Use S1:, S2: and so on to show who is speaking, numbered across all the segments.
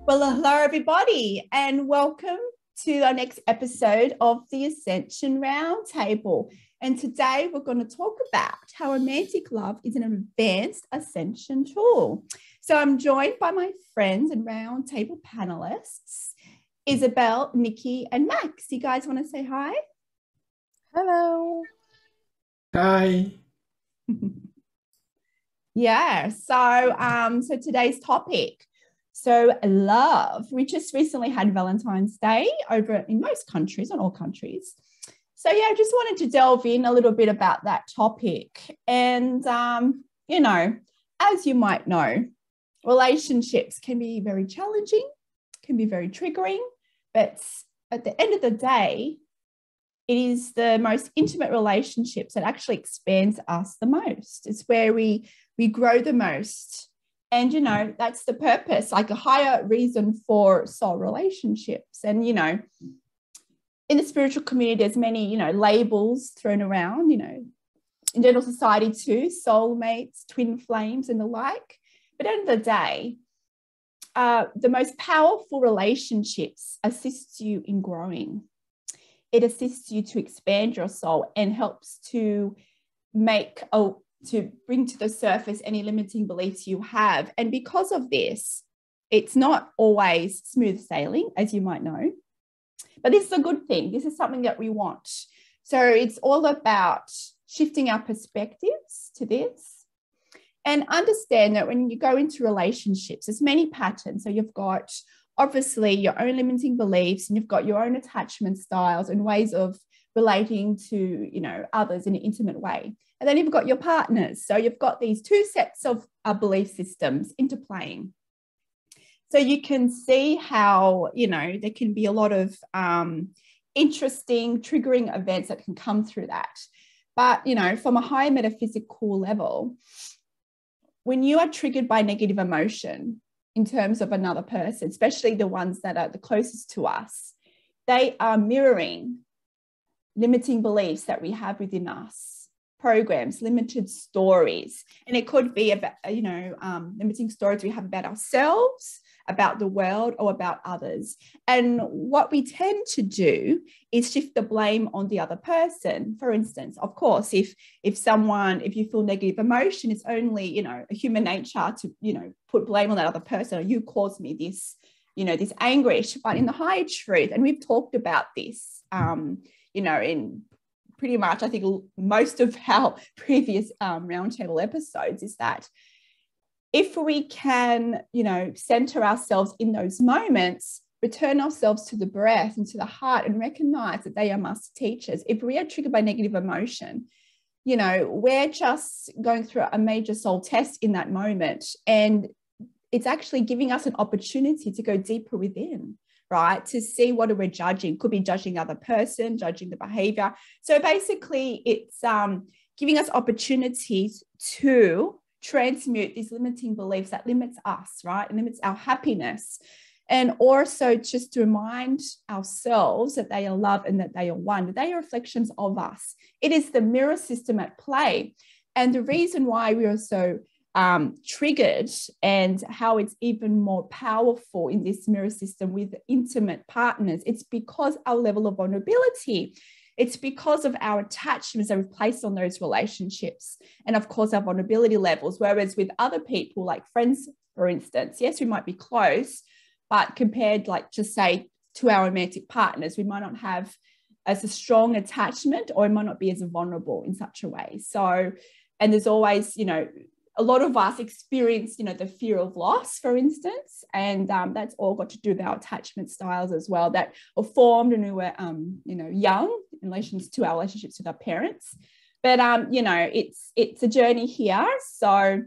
S1: Well, hello, everybody, and welcome to our next episode of the Ascension Roundtable. And today we're going to talk about how romantic love is an advanced ascension tool. So I'm joined by my friends and roundtable panelists, Isabel, Nikki, and Max. You guys want to say hi?
S2: Hello.
S3: Hi.
S1: Yeah, so today's topic. So love, we just recently had Valentine's Day over in most countries, not all countries. So yeah, I just wanted to delve in a little bit about that topic. And, as you might know, relationships can be very challenging, can be very triggering, but at the end of the day, it is the most intimate relationships that actually expands us the most. It's where we grow the most. And, that's the purpose, like a higher reason for soul relationships. And, in the spiritual community, there's many, labels thrown around, in general society too, soulmates, twin flames and the like. But at the end of the day, the most powerful relationships assist you in growing. It assists you to expand your soul and helps to bring to the surface any limiting beliefs you have. And because of this, it's not always smooth sailing, as you might know, but this is a good thing. This is something that we want. So it's all about shifting our perspectives to this and understand that when you go into relationships, there's many patterns. So you've got obviously your own limiting beliefs, and you've got your own attachment styles and ways of relating to, others in an intimate way. And then you've got your partners. So you've got these two sets of belief systems interplaying. So you can see how, there can be a lot of interesting, triggering events that can come through that. But, from a higher metaphysical level, when you are triggered by negative emotion in terms of another person, especially the ones that are the closest to us, they are mirroring limiting beliefs that we have within us, programs, limited stories. And it could be about, limiting stories we have about ourselves, about the world, or about others. And what we tend to do is shift the blame on the other person. For instance, of course, if you feel negative emotion, it's only, a human nature to, put blame on that other person. Or you caused me this, this anguish. But in the higher truth, and we've talked about this, in pretty much, I think, most of our previous roundtable episodes, is that if we can, center ourselves in those moments, return ourselves to the breath and to the heart and recognize that they are master teachers. If we are triggered by negative emotion, we're just going through a major soul test in that moment. And it's actually giving us an opportunity to go deeper within, right? To see what we're judging. Could be judging the other person, judging the behavior. So basically it's giving us opportunities to transmute these limiting beliefs that limits us, right? And limits our happiness. And also just to remind ourselves that they are loved and that they are one, that they are reflections of us. It is the mirror system at play. And the reason why we are so triggered and how it's even more powerful in this mirror system with intimate partners, it's because our level of vulnerability. It's because of our attachments that we've placed on those relationships. And of course, our vulnerability levels. Whereas with other people, like friends, for instance, yes, we might be close, but compared, like, just say, to our romantic partners, we might not have as a strong attachment, or it might not be as vulnerable in such a way. So, and there's always, a lot of us experience, the fear of loss, for instance, and that's all got to do with our attachment styles as well that were formed when we were, young in relation to our relationships with our parents. But, it's a journey here. So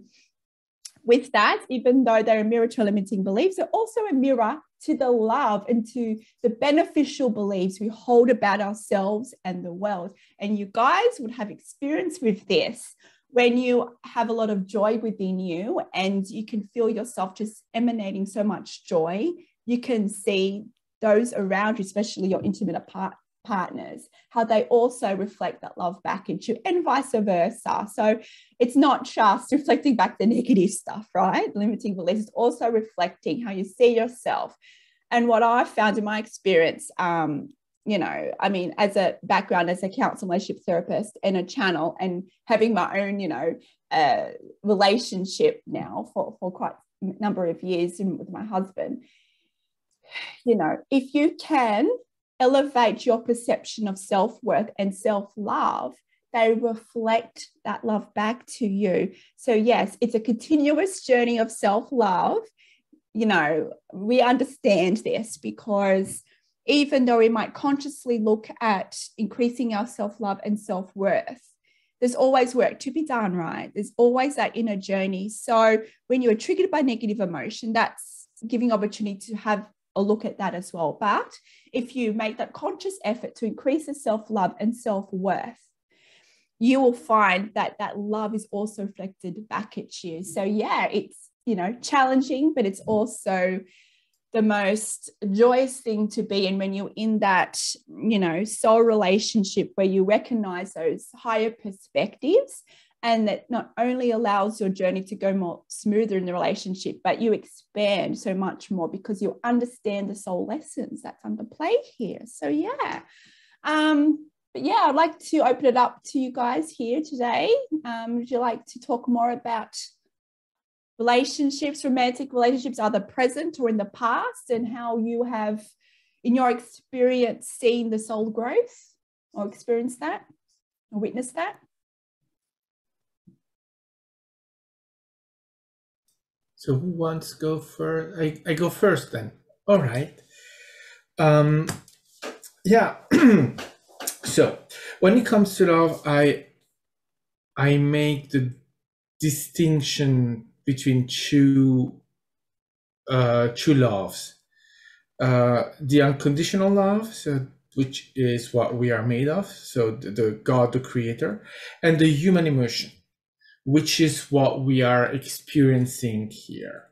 S1: with that, even though they're a mirror to limiting beliefs, they're also a mirror to the love and to the beneficial beliefs we hold about ourselves and the world. And you guys would have experience with this when you have a lot of joy within you and you can feel yourself just emanating so much joy. You can see those around you, especially your intimate partners, how they also reflect that love back at you, and vice versa. So it's not just reflecting back the negative stuff, right? Limiting beliefs is also reflecting how you see yourself. And what I found in my experience, you know, I mean, as a background as a counselor, relationship therapist, and a channel, and having my own, you know, relationship now for quite a number of years with my husband, you know, if you can elevate your perception of self-worth and self-love, they reflect that love back to you. So yes, it's a continuous journey of self-love. You know, we understand this because even though we might consciously look at increasing our self-love and self-worth, there's always work to be done, right? There's always that inner journey. So when you're triggered by negative emotion, that's giving opportunity to have a look at that as well. But if you make that conscious effort to increase the self-love and self-worth, you will find that that love is also reflected back at you. So yeah, it's, you know, challenging, but it's also the most joyous thing to be in when you're in that, you know, soul relationship where you recognize those higher perspectives, and that not only allows your journey to go more smoother in the relationship, but you expand so much more because you understand the soul lessons that's under play here. So yeah. But yeah, I'd like to open it up to you guys here today. Would you like to talk more about relationships, romantic relationships, either present or in the past, and how you have, in your experience, seen the soul growth or experienced that or witnessed that?
S3: So who wants to go first? I go first then. All right. Yeah. So when it comes to love, I make the distinction between two loves. The unconditional love, so which is what we are made of, so the God, the creator, and the human emotion, which is what we are experiencing here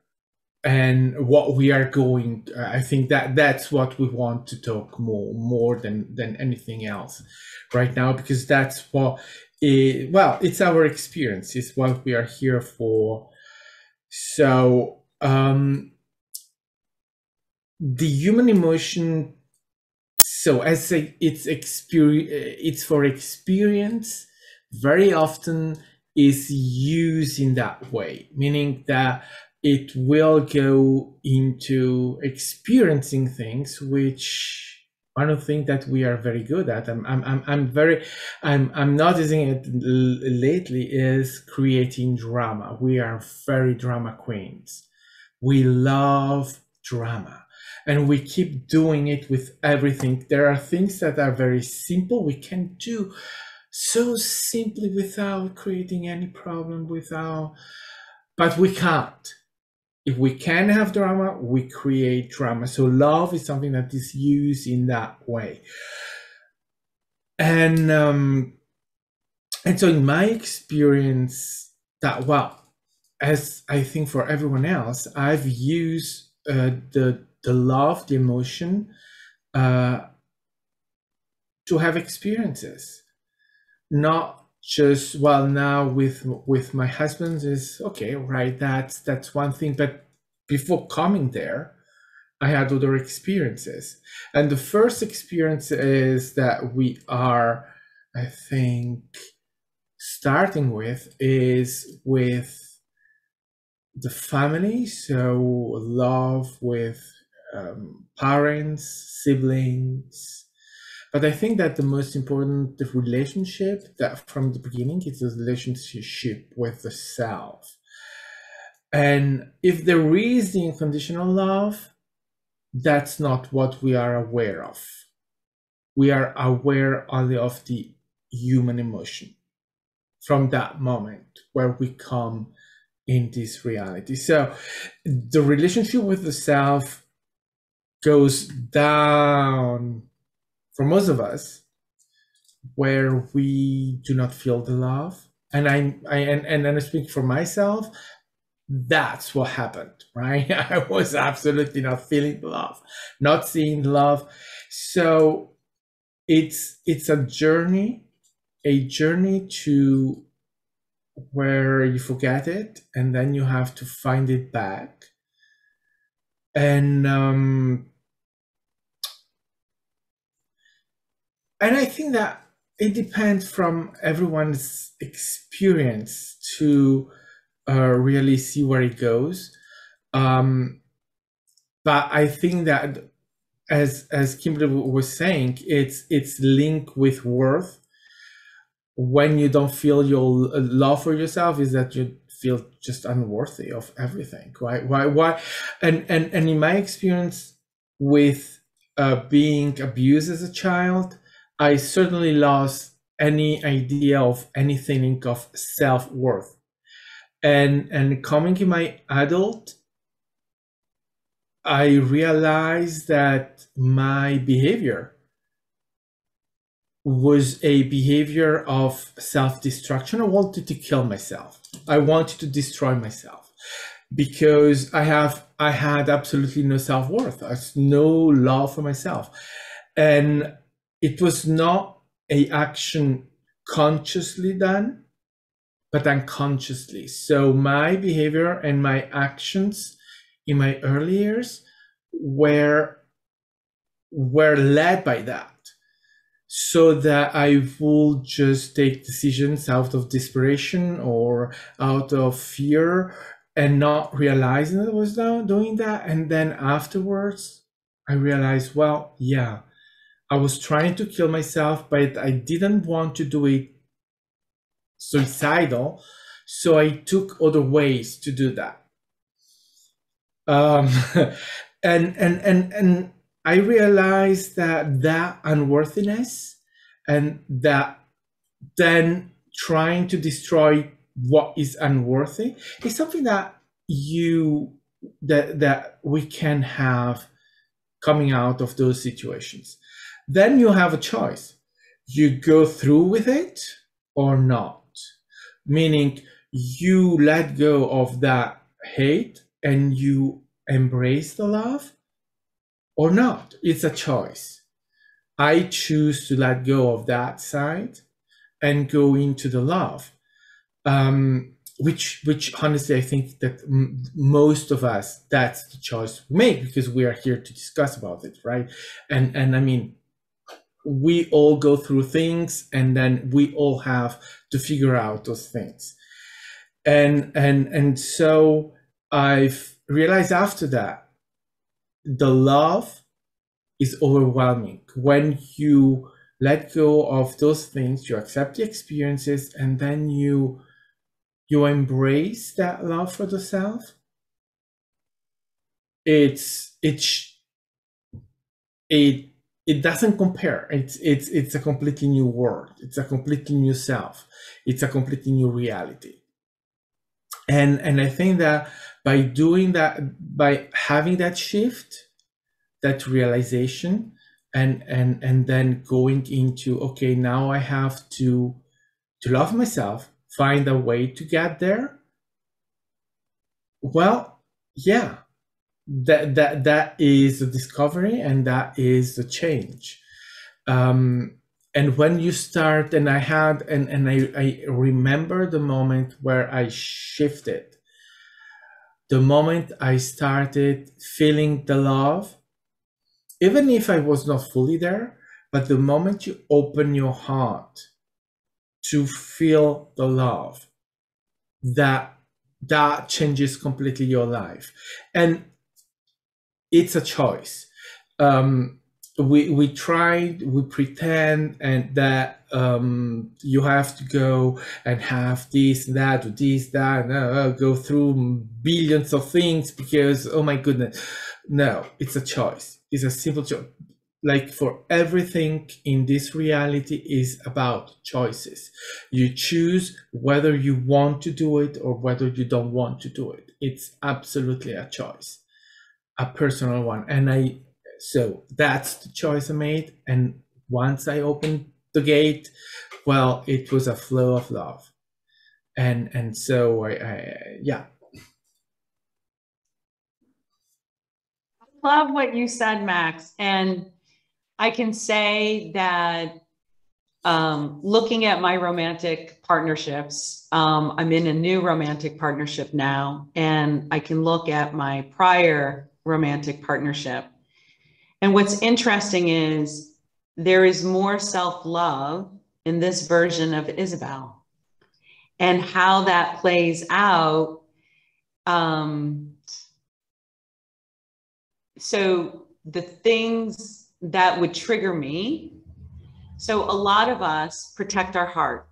S3: and what we are going. I think that's what we want to talk more than anything else right now, because that's what it's our experience, it's what we are here for. So the human emotion, so as it's for experience, very often is used in that way, meaning that it will go into experiencing things, which I don't think that we are very good at. I'm noticing it lately, is creating drama. We are very drama queens. We love drama, and we keep doing it with everything. There are things that are very simple we can do so simply without creating any problem, but we can't. If we can have drama, we create drama. So love is something that is used in that way. And so in my experience, that, well, as I think for everyone else, I've used the love, the emotion, to have experiences. Not just, well, now with my husband is okay, right? That's one thing. But before coming there, I had other experiences. And the first experience is that we are, I think, starting with is with the family. So love with parents, siblings. But I think that the most important, the relationship that from the beginning is the relationship with the self. And if there is the unconditional love, that's not what we are aware of. We are aware only of the human emotion from that moment where we come in this reality. So the relationship with the self goes down for most of us, where we do not feel the love. And I speak for myself, that's what happened, right? I was absolutely not feeling the love, not seeing the love. So it's a journey to where you forget it and then you have to find it back. And I think that it depends from everyone's experience to really see where it goes. But I think that as Kimberly was saying, it's linked with worth. When you don't feel your love for yourself, is that you feel just unworthy of everything. Why? And in my experience with being abused as a child, I certainly lost any idea of any feeling of self-worth. And coming in my adult, I realized that my behavior was a behavior of self-destruction. I wanted to kill myself. I wanted to destroy myself because I had absolutely no self-worth. I had no love for myself. And it was not an action consciously done, but unconsciously. So my behavior and my actions in my early years were led by that, so that I would just take decisions out of desperation or out of fear and not realizing that I was doing that. And then afterwards, I realized, well, yeah, I was trying to kill myself, but I didn't want to do it suicidal. So I took other ways to do that. And I realized that unworthiness and that then trying to destroy what is unworthy is something that that we can have coming out of those situations. Then you have a choice. You go through with it or not, meaning you let go of that hate and you embrace the love or not. It's a choice. I choose to let go of that side and go into the love, which honestly I think that most of us, that's the choice we make, because we are here to discuss about it, right? And I mean, we all go through things, and then we all have to figure out those things. And so I've realized after that, the love is overwhelming. When you let go of those things, you accept the experiences, and then you embrace that love for the self. It doesn't compare. It's a completely new world. It's a completely new self. It's a completely new reality. And I think that by doing that, by having that shift, that realization, and then going into, okay, now I have to love myself, find a way to get there. Well, yeah, that is the discovery, and that is the change. And when you start, and I remember the moment where I shifted, the moment I started feeling the love, even if I was not fully there, but the moment you open your heart to feel the love, that changes completely your life. And it's a choice. We pretend, and that you have to go and have this and that, do this, that, and go through billions of things because, oh my goodness. No, it's a choice. It's a simple choice. Like, for everything in this reality is about choices. You choose whether you want to do it or whether you don't want to do it. It's absolutely a choice, a personal one. And so that's the choice I made. And once I opened the gate, well, it was a flow of love. And so yeah.
S4: Love what you said, Max. And I can say that looking at my romantic partnerships, I'm in a new romantic partnership now, and I can look at my prior romantic partnership. And what's interesting is there is more self-love in this version of Isabel, and how that plays out. So the things that would trigger me. So a lot of us protect our heart,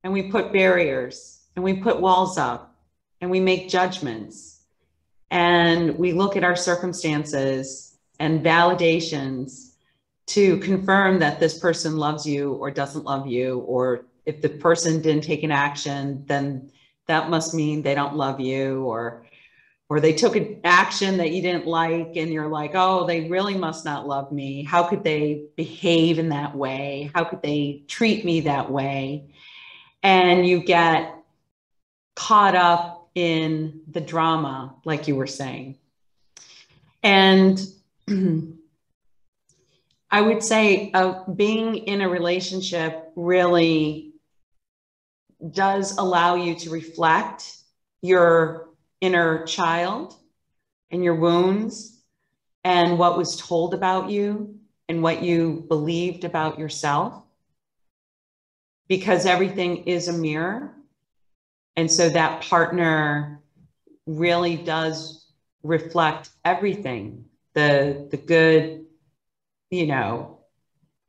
S4: and we put barriers, and we put walls up, and we make judgments, and we look at our circumstances and validations to confirm that this person loves you or doesn't love you, or if the person didn't take an action, then that must mean they don't love you, or they took an action that you didn't like, and you're like, oh, they really must not love me. How could they behave in that way? How could they treat me that way? And you get caught up in the drama, like you were saying. And I would say being in a relationship really does allow you to reflect your inner child and your wounds and what was told about you and what you believed about yourself, because everything is a mirror. And so that partner really does reflect everything, the good, you know,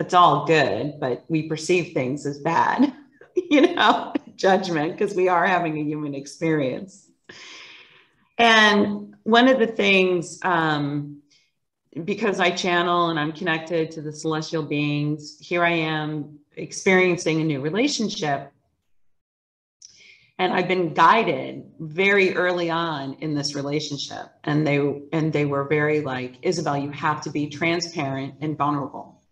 S4: it's all good, but we perceive things as bad, you know, judgment, because we are having a human experience. And one of the things, because I channel and I'm connected to the celestial beings, here I am experiencing a new relationship. And I've been guided very early on in this relationship. And they were very like, Isabel, you have to be transparent and vulnerable.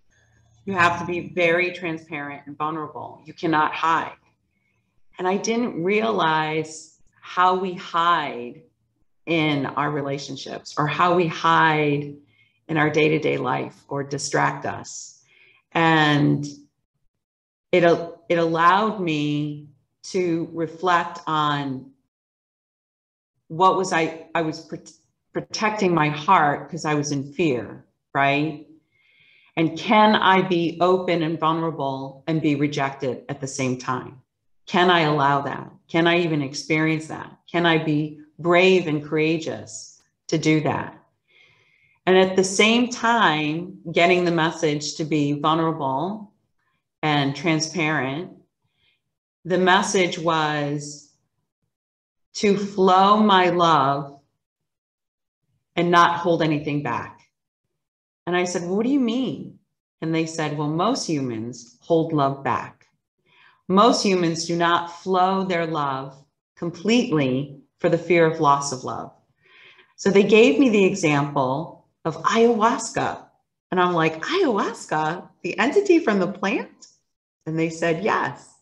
S4: You have to be very transparent and vulnerable. You cannot hide. And I didn't realize how we hide in our relationships, or how we hide in our day-to-day life or distract us. And it allowed me to reflect on what was I was protecting my heart because I was in fear, right? And can I be open and vulnerable and be rejected at the same time? Can I allow that? Can I even experience that? Can I be brave and courageous to do that? And at the same time, getting the message to be vulnerable and transparent, the message was to flow my love and not hold anything back. And I said, well, what do you mean? And they said, well, most humans hold love back. Most humans do not flow their love completely for the fear of loss of love. So they gave me the example of ayahuasca. And I'm like, ayahuasca, the entity from the plant? And they said, yes.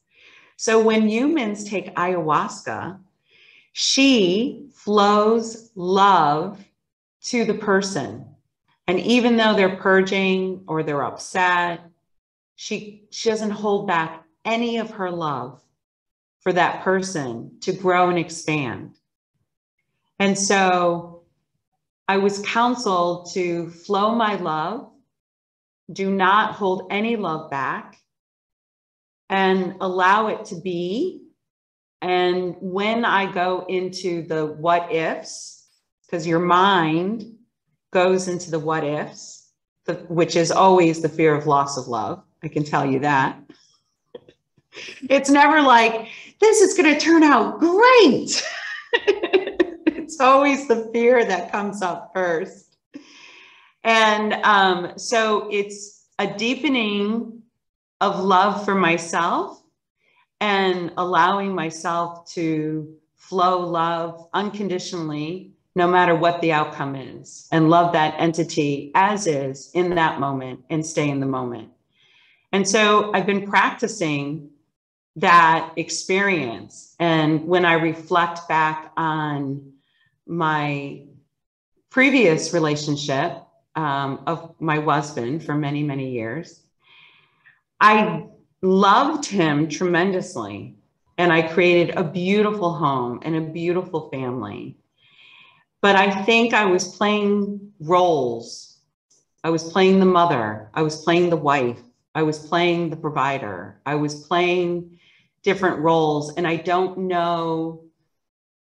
S4: So when humans take ayahuasca, she flows love to the person. And even though they're purging or they're upset, she doesn't hold back any of her love for that person to grow and expand. And so I was counseled to flow my love, do not hold any love back, and allow it to be. And when I go into the what ifs, because your mind goes into the what ifs, which is always the fear of loss of love, I can tell you that. It's never like, this is going to turn out great. It's always the fear that comes up first. And so it's a deepening of love for myself and allowing myself to flow love unconditionally, no matter what the outcome is, and love that entity as is in that moment and stay in the moment. And so I've been practicing that experience. And when I reflect back on my previous relationship, of my husband for many, many years. I loved him tremendously, and I created a beautiful home and a beautiful family. But I think I was playing roles. I was playing the mother. I was playing the wife. I was playing the provider. I was playing different roles. And I don't know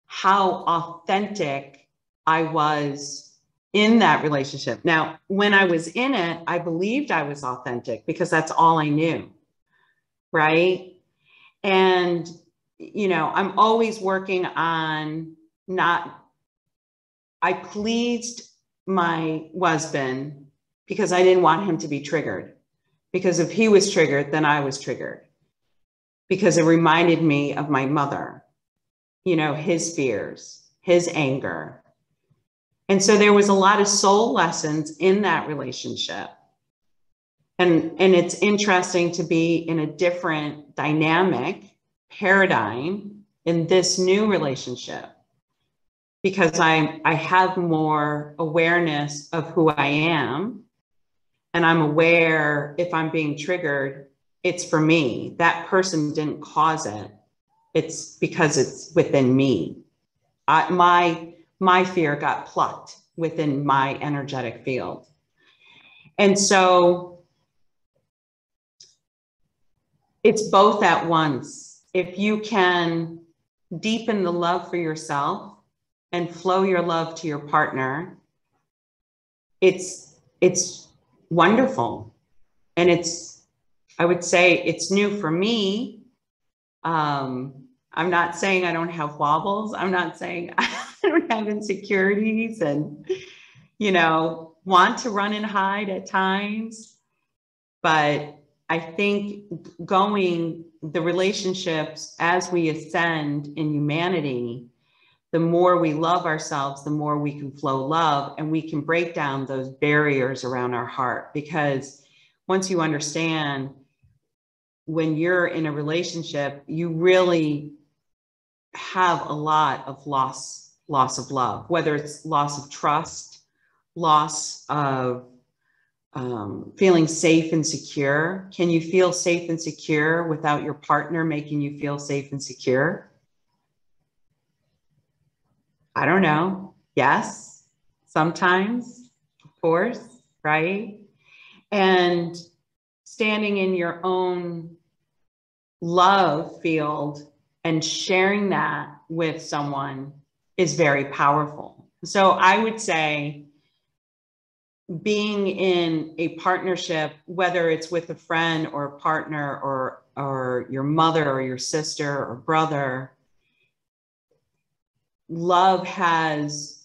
S4: how authentic I was in that relationship. Now, when I was in it, I believed I was authentic because that's all I knew, right? And, you know, I'm always working on I pleased my husband because I didn't want him to be triggered. Because if he was triggered, then I was triggered. Because it reminded me of my mother, you know, his fears, his anger. And so there was a lot of soul lessons in that relationship. And it's interesting to be in a different dynamic paradigm in this new relationship, because I have more awareness of who I am. And I'm aware if I'm being triggered, it's for me. That person didn't cause it. It's because it's within me. My fear got plucked within my energetic field. And so it's both at once. If you can deepen the love for yourself and flow your love to your partner, it's wonderful. And I would say it's new for me. I'm not saying I don't have wobbles. I'm not saying I don't have insecurities and, you know, want to run and hide at times. But I think the relationships as we ascend in humanity, the more we love ourselves, the more we can flow love, and we can break down those barriers around our heart. Because once you understand, when you're in a relationship, you really have a lot of loss of love, whether it's loss of trust, loss of feeling safe and secure. Can you feel safe and secure without your partner making you feel safe and secure? I don't know. Yes, sometimes, of course, right? And standing in your own love field and sharing that with someone is very powerful. So I would say being in a partnership, whether it's with a friend or a partner or your mother or your sister or brother, love has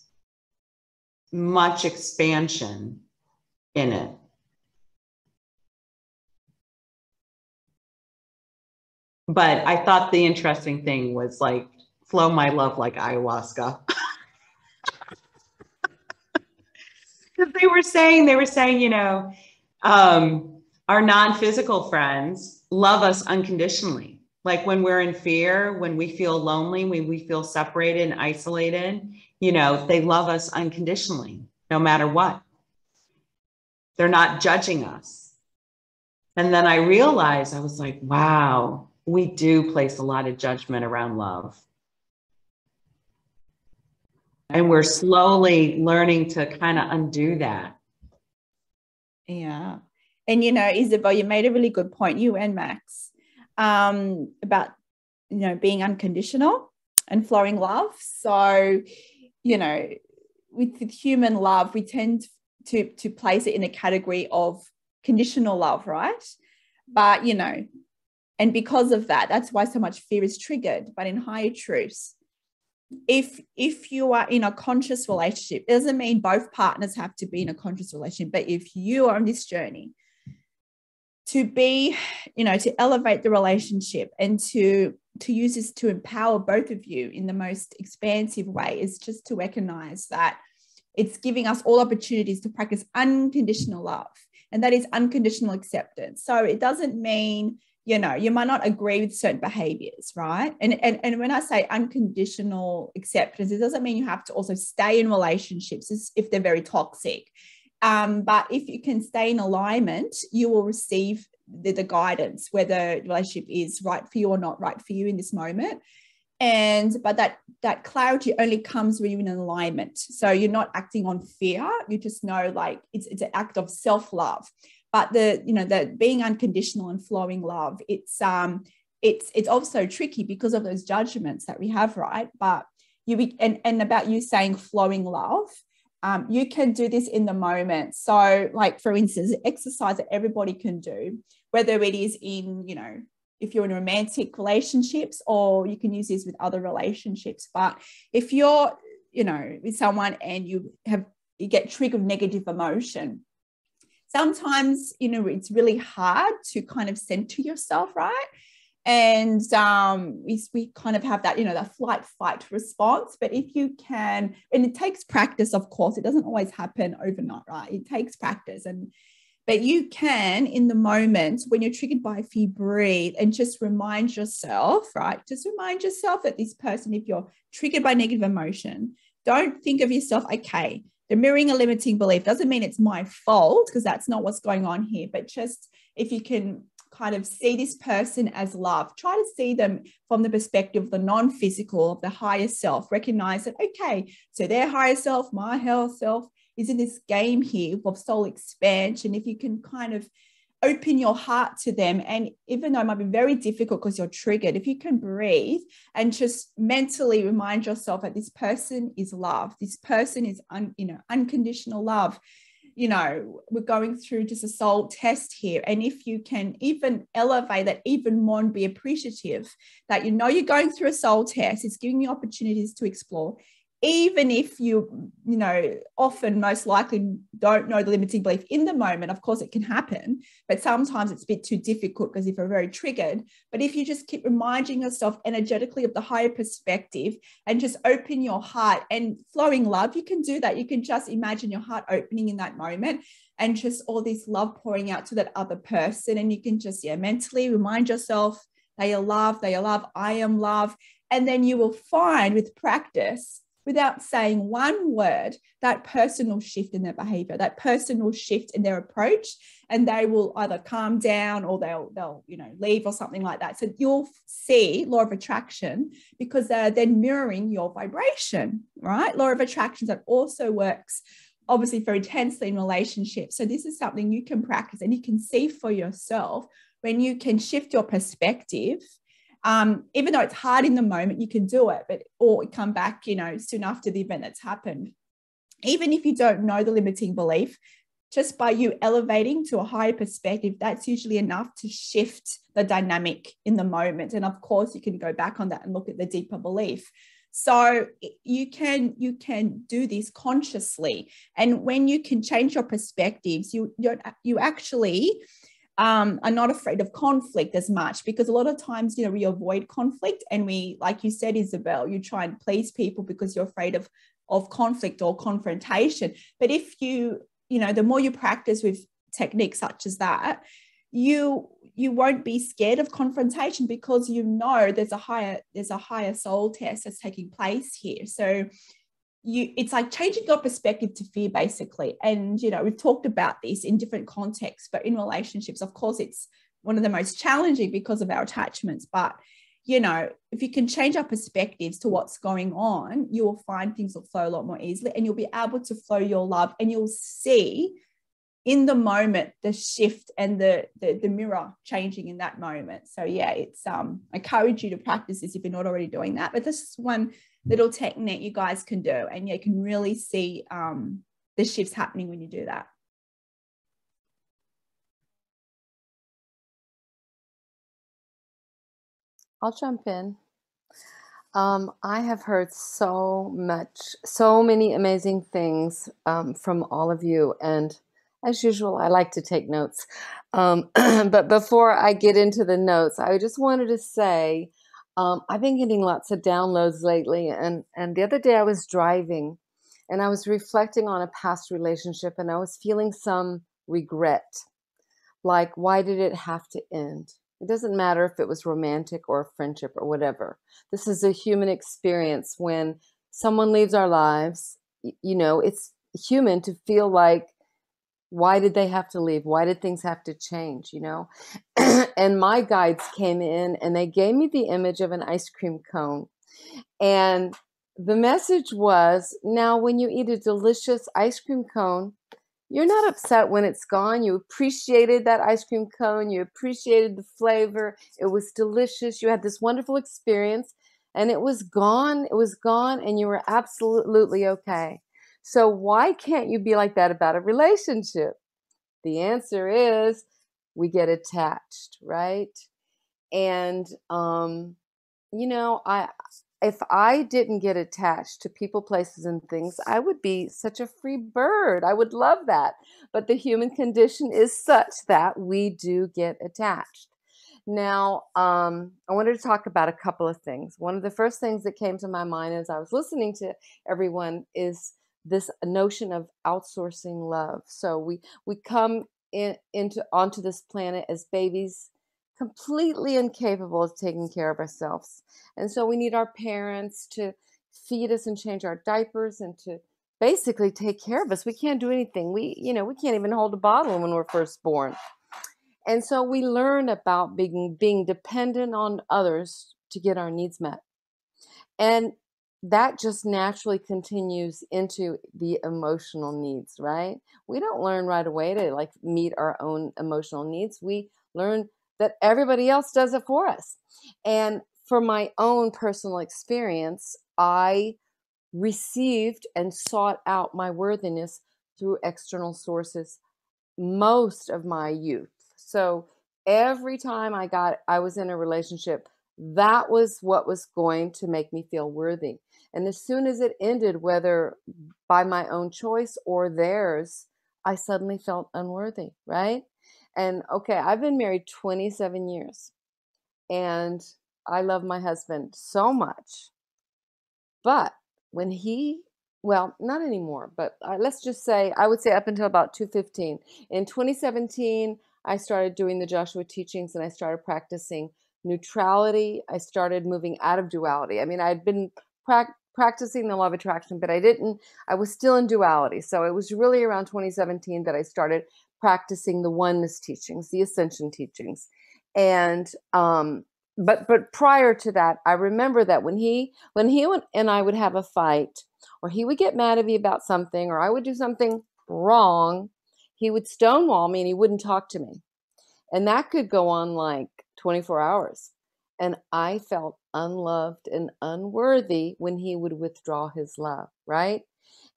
S4: much expansion in it. But I thought the interesting thing was like, flow my love like ayahuasca. Because they were saying, you know, our non-physical friends love us unconditionally. Like when we're in fear, when we feel lonely, when we feel separated and isolated, you know, they love us unconditionally, no matter what. They're not judging us. And then I realized, I was like, wow, we do place a lot of judgment around love. And we're slowly learning to kind of undo that.
S1: Yeah. And, you know, Isabel, you made a really good point, you and Max, about, you know, being unconditional and flowing love. So, you know, with human love, we tend to place it in a category of conditional love, right? But, you know, and because of that, that's why so much fear is triggered. But in higher truths, if you are in a conscious relationship, it doesn't mean both partners have to be in a conscious relationship, but if you are on this journey to be, you know, to elevate the relationship and to use this to empower both of you in the most expansive way, is just to recognize that it's giving us all opportunities to practice unconditional love, and that is unconditional acceptance. So it doesn't mean, you know, you might not agree with certain behaviors, right? And when I say unconditional acceptance, it doesn't mean you have to also stay in relationships if they're very toxic. But if you can stay in alignment, you will receive the guidance, whether the relationship is right for you or not right for you in this moment. But that clarity only comes when you're in alignment. So you're not acting on fear. You just know, like, it's an act of self-love. But the being unconditional and flowing love, it's also tricky because of those judgments that we have, right? But about you saying flowing love, you can do this in the moment. So, like, for instance, exercise that everybody can do, whether it is in, if you're in romantic relationships, or you can use this with other relationships. But if you're, with someone and you get triggered with negative emotion, sometimes, it's really hard to kind of center yourself, right? And we kind of have that, that flight fight response. But if you can, and it takes practice, of course, it doesn't always happen overnight, right? It takes practice. But you can, in the moment when you're triggered by fear, breathe and just remind yourself, right? Just remind yourself that this person, if you're triggered by negative emotion, don't think of yourself, okay, they're mirroring a limiting belief. Doesn't mean it's my fault, because that's not what's going on here. But just if you can kind of see this person as love, try to see them from the perspective of the non-physical, of the higher self. Recognize that, okay, so their higher self, my higher self, is in this game here of soul expansion. If you can kind of open your heart to them, and even though it might be very difficult because you're triggered, if you can breathe and just mentally remind yourself that this person is love, this person is unconditional love. We're going through just a soul test here. And if you can even elevate that even more and be appreciative that you're going through a soul test, it's giving you opportunities to explore. Even if you often most likely don't know the limiting belief in the moment, of course it can happen, but sometimes it's a bit too difficult because if you're very triggered. But if you just keep reminding yourself energetically of the higher perspective and just open your heart and flowing love, you can do that. You can just imagine your heart opening in that moment and just all this love pouring out to that other person. And you can just mentally remind yourself, they are love, I am love. And then you will find with practice, without saying one word, that personal shift in their behavior, that personal shift in their approach, and they will either calm down or they'll leave or something like that. So you'll see law of attraction, because they're then mirroring your vibration, right? Law of attraction that also works obviously very intensely in relationships. So this is something you can practice and you can see for yourself when you can shift your perspective. Even though it's hard in the moment, you can do it, or come back, soon after the event that's happened. Even if you don't know the limiting belief, just by you elevating to a higher perspective, that's usually enough to shift the dynamic in the moment. And of course, you can go back on that and look at the deeper belief. So you can do this consciously. And when you can change your perspectives, you actually are not afraid of conflict as much, because a lot of times, we avoid conflict, and we, like you said, Isabel, you try and please people because you're afraid of conflict or confrontation. But if the more you practice with techniques such as that, you won't be scared of confrontation, because there's a higher soul test that's taking place here. So it's like changing your perspective to fear, basically. And, we've talked about this in different contexts, but in relationships, of course, it's one of the most challenging because of our attachments. But, if you can change our perspectives to what's going on, you will find things will flow a lot more easily, and you'll be able to flow your love, and you'll see in the moment the shift and the mirror changing in that moment. So it's I encourage you to practice this if you're not already doing that. But this is one little technique you guys can do, and you can really see the shifts happening when you do that.
S2: I'll jump in. I have heard so many amazing things from all of you, and as usual, I like to take notes. But before I get into the notes, I just wanted to say, I've been getting lots of downloads lately, and the other day I was driving and I was reflecting on a past relationship, and I was feeling some regret. Like, why did it have to end? It doesn't matter if it was romantic or a friendship or whatever. This is a human experience. When someone leaves our lives, it's human to feel like Why did they have to leave? Why did things have to change, you know? And my guides came in and they gave me the image of an ice cream cone. And the message was, now when you eat a delicious ice cream cone, you're not upset when it's gone. You appreciated that ice cream cone. You appreciated the flavor. It was delicious. You had this wonderful experience and it was gone. It was gone and you were absolutely okay. So why can't you be like that about a relationship? The answer is we get attached, right? And, you know, if I didn't get attached to people, places, and things, I would be such a free bird. I would love that. But the human condition is such that we do get attached. Now, I wanted to talk about a couple of things. One of the first things that came to my mind as I was listening to everyone is this notion of outsourcing love. So we come onto this planet as babies, completely incapable of taking care of ourselves. And so we need our parents to feed us and change our diapers and to basically take care of us. We can't do anything. We can't even hold a bottle when we're first born. And so we learn about being dependent on others to get our needs met. And that just naturally continues into the emotional needs, right? We don't learn right away to like meet our own emotional needs. We learn that everybody else does it for us. And from my own personal experience, I received and sought out my worthiness through external sources most of my youth. So every time I was in a relationship, that was what was going to make me feel worthy. And as soon as it ended, whether by my own choice or theirs, I suddenly felt unworthy, right? And okay, I've been married 27 years and I love my husband so much. But when well, not anymore, but let's just say, I would say up until about 2015. In 2017, I started doing the Joshua teachings and I started practicing neutrality. I started moving out of duality. I mean, I'd been practicing the law of attraction, but I was still in duality. So it was really around 2017 that I started practicing the oneness teachings, the ascension teachings. And, but prior to that, I remember that when he and I would have a fight, or he would get mad at me about something, or I would do something wrong, he would stonewall me and he wouldn't talk to me. And that could go on like 24 hours. And I felt unloved and unworthy when he would withdraw his love, right?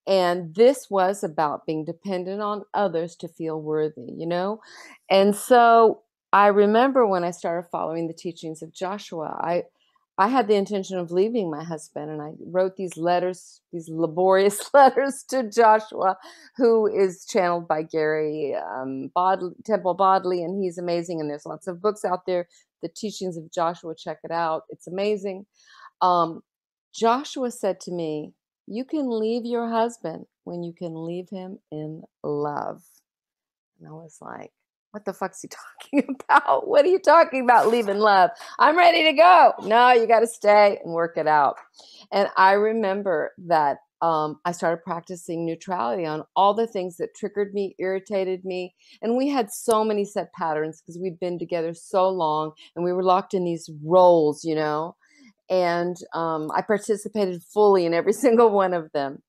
S2: And this was about being dependent on others to feel worthy, you know? And so I remember when I started following the teachings of Joshua, I had the intention of leaving my husband, and I wrote these letters, these laborious letters to Joshua, who is channeled by Gary Temple Bodley, and he's amazing. And there's lots of books out there, the teachings of Joshua. Check it out; it's amazing. Joshua said to me, "You can leave your husband when you can leave him in love." And I was like, what the fuck's he talking about? What are you talking about, leaving love? I'm ready to go. No, you got to stay and work it out. And I remember that I started practicing neutrality on all the things that triggered me, irritated me. And we had so many set patterns because we'd been together so long and we were locked in these roles, you know. And I participated fully in every single one of them.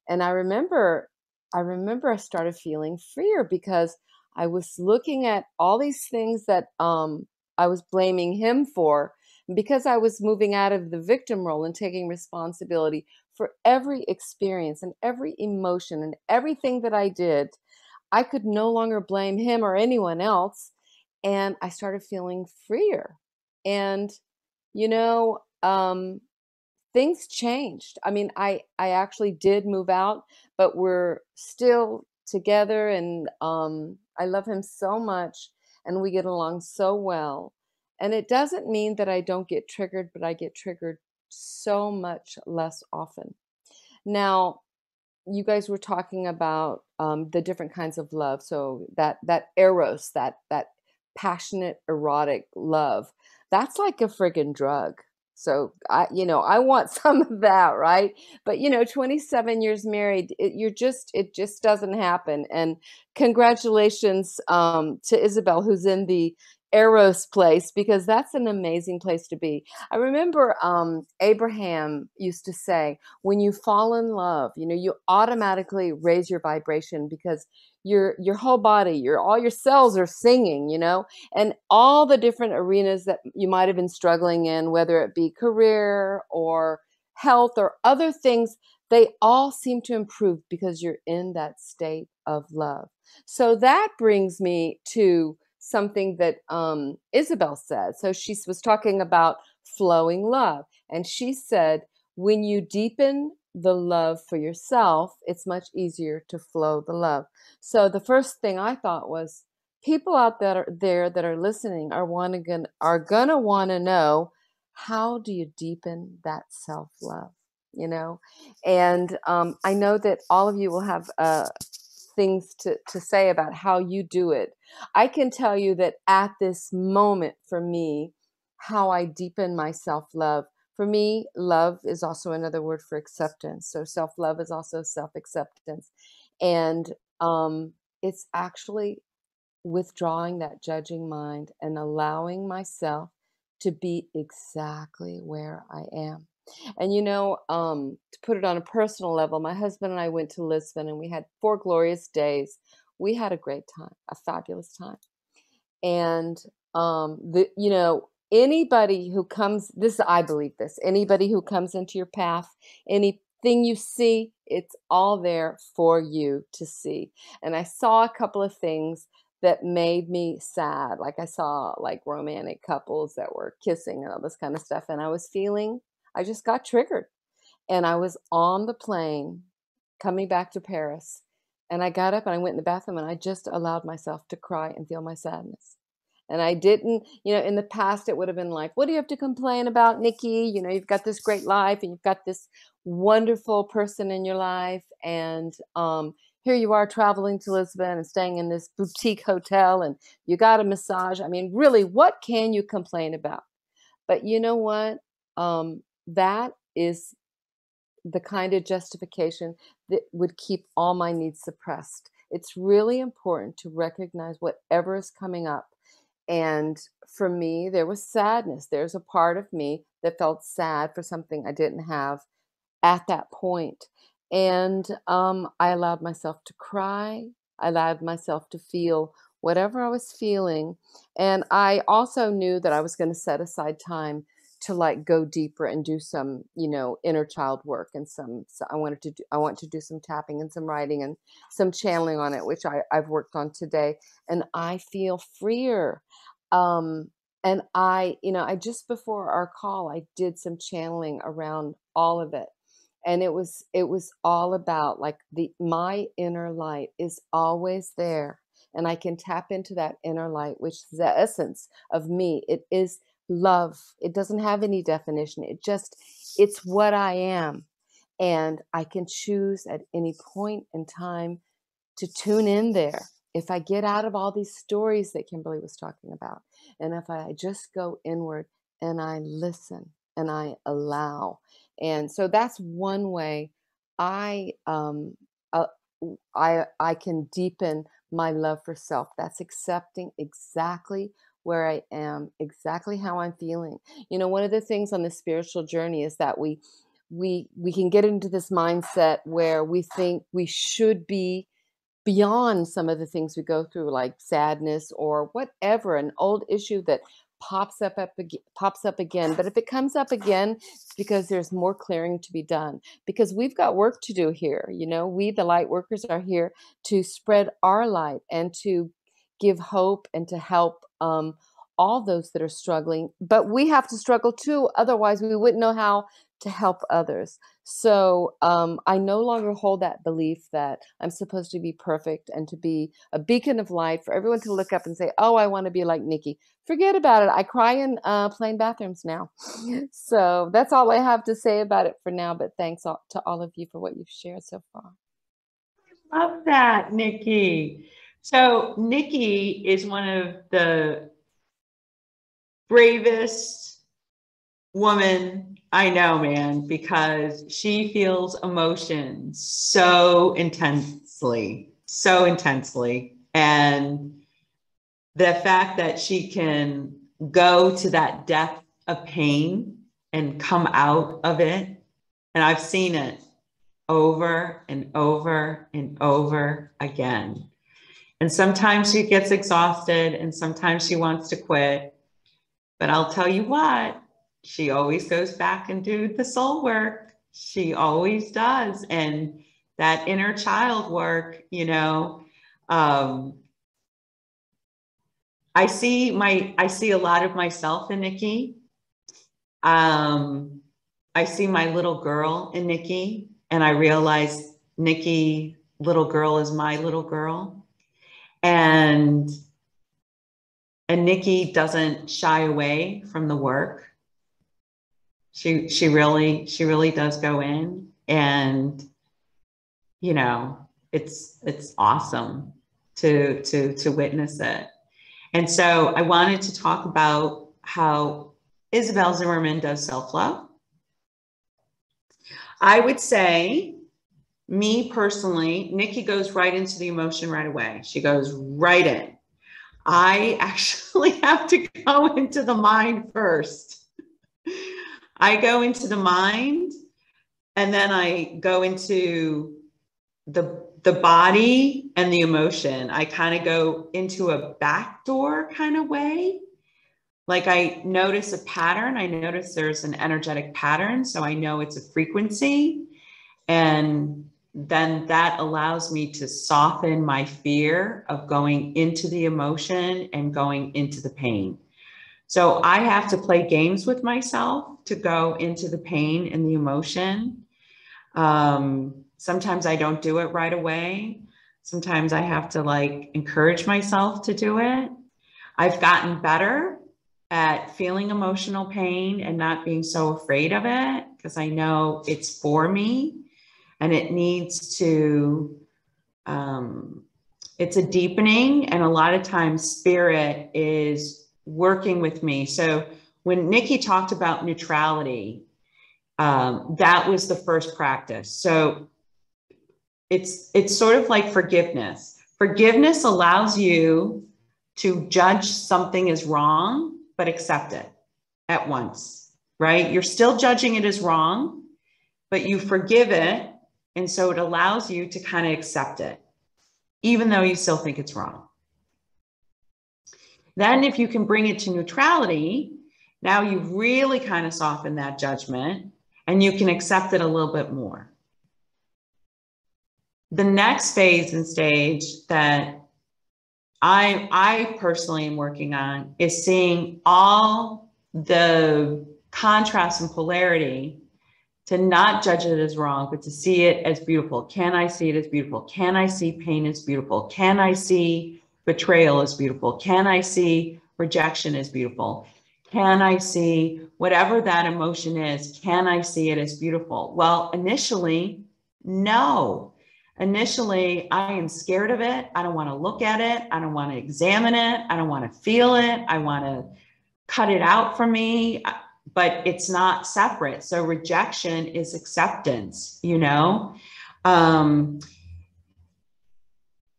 S2: And I remember I started feeling freer because I was looking at all these things that I was blaming him for. And because I was moving out of the victim role and taking responsibility for every experience and every emotion and everything that I did, I could no longer blame him or anyone else. And I started feeling freer. And, you know, things changed. I mean, I actually did move out, but we're still together, and I love him so much, and we get along so well. And it doesn't mean that I don't get triggered, but I get triggered so much less often. Now, you guys were talking about the different kinds of love. So that eros, that passionate erotic love, that's like a friggin' drug. So I want some of that, right? But 27 years married, it just doesn't happen. And congratulations to Isabel, who's in the Eros place, because that's an amazing place to be. I remember Abraham used to say, when you fall in love, you automatically raise your vibration, because your whole body, all your cells are singing, and all the different arenas that you might have been struggling in, whether it be career or health or other things, they all seem to improve because you're in that state of love. So that brings me to something that Isabel said. So she was talking about flowing love. And she said, when you deepen the love for yourself, it's much easier to flow the love. So the first thing I thought was, people out there that are listening are gonna want to know, how do you deepen that self-love? And I know that all of you will have things to say about how you do it. I can tell you that at this moment, for me, how I deepen my self-love. For me, love is also another word for acceptance. So self-love is also self-acceptance. And it's actually withdrawing that judging mind and allowing myself to be exactly where I am. And to put it on a personal level, my husband and I went to Lisbon, and we had 4 glorious days. We had a great time, a fabulous time. And anybody who comes, I believe this, anybody who comes into your path, anything you see, it's all there for you to see. And I saw a couple of things that made me sad. Like I saw romantic couples that were kissing and all this kind of stuff. And I just got triggered. And I was on the plane coming back to Paris. And I got up and I went in the bathroom, and I just allowed myself to cry and feel my sadness. And I didn't, in the past, it would have been like, what do you have to complain about, Nikki? You've got this great life, and you've got this wonderful person in your life. And here you are traveling to Lisbon and staying in this boutique hotel, and you got a massage. I mean, really, what can you complain about? But you know what? That is the kind of justification that would keep all my needs suppressed. It's really important to recognize whatever is coming up. And for me, there was sadness. There's a part of me that felt sad for something I didn't have at that point. And I allowed myself to cry. I allowed myself to feel whatever I was feeling. And I also knew that I was going to set aside time to go deeper and do some, inner child work, and so I want to do some tapping and some writing and some channeling on it, which I've worked on today. And I feel freer. And I just before our call, I did some channeling around all of it. And it was all about my inner light is always there. And I can tap into that inner light, which is the essence of me. It is love. It doesn't have any definition. It's what I am. And I can choose at any point in time to tune in there. If I get out of all these stories that Kimberly was talking about, and if I just go inward and I listen and I allow. And so that's one way I can deepen my love for self. That's accepting exactly where I am, exactly how I'm feeling. One of the things on the spiritual journey is that we can get into this mindset where we think we should be beyond some of the things we go through, like sadness or whatever, an old issue that pops up again. But if it comes up again, it's because there's more clearing to be done, because we've got work to do here. We, the light workers, are here to spread our light and to give hope and to help all those that are struggling. But we have to struggle too, otherwise we wouldn't know how to help others. So I no longer hold that belief that I'm supposed to be perfect and to be a beacon of light for everyone to look up and say, oh, I want to be like Nikki. Forget about it. I cry in plain bathrooms now. So that's all I have to say about it for now. But thanks to all of you for what you've shared so far.
S4: Love that, Nikki. So Nikki is one of the bravest woman I know, man, because she feels emotion so intensely. And the fact that she can go to that depth of pain and come out of it. And I've seen it over and over and over again. And sometimes she gets exhausted and sometimes she wants to quit. But I'll tell you what, she always goes back and do the soul work. She always does. And that inner child work, you know, I see a lot of myself in Nikki. I see my little girl in Nikki, and I realize Nikki, little girl, is my little girl. And Nikki doesn't shy away from the work. She really does go in, and you know, it's awesome to witness it. And so I wanted to talk about how Isabelle Zimmerman does self-love. I would say, me personally, Nikki goes right into the emotion right away. She goes right in. I actually have to go into the mind first. I go into the mind, and then I go into the body and the emotion. I kind of go into a backdoor kind of way. Like I notice a pattern. I notice there's an energetic pattern. So I know it's a frequency. And then that allows me to soften my fear of going into the emotion and going into the pain. So I have to play games with myself to go into the pain and the emotion. Sometimes I don't do it right away. Sometimes I have to like encourage myself to do it. I've gotten better at feeling emotional pain and not being so afraid of it, because I know it's for me and it needs to, it's a deepening, and a lot of times spirit is working with me. So when Nikki talked about neutrality, that was the first practice. So it's sort of like forgiveness. Forgiveness allows you to judge something as wrong, but accept it at once, right? You're still judging it as wrong, but you forgive it. And so it allows you to kind of accept it, even though you still think it's wrong. Then if you can bring it to neutrality, now you've really kind of softened that judgment and you can accept it a little bit more. The next phase and stage that I personally am working on is seeing all the contrast and polarity, to not judge it as wrong, but to see it as beautiful. Can I see it as beautiful? Can I see pain as beautiful? Can I see betrayal as beautiful? Can I see rejection as beautiful? Can I see whatever that emotion is? Can I see it as beautiful? Well, initially, no. Initially, I am scared of it. I don't want to look at it. I don't want to examine it. I don't want to feel it. I want to cut it out from me, but it's not separate. So rejection is acceptance, you know?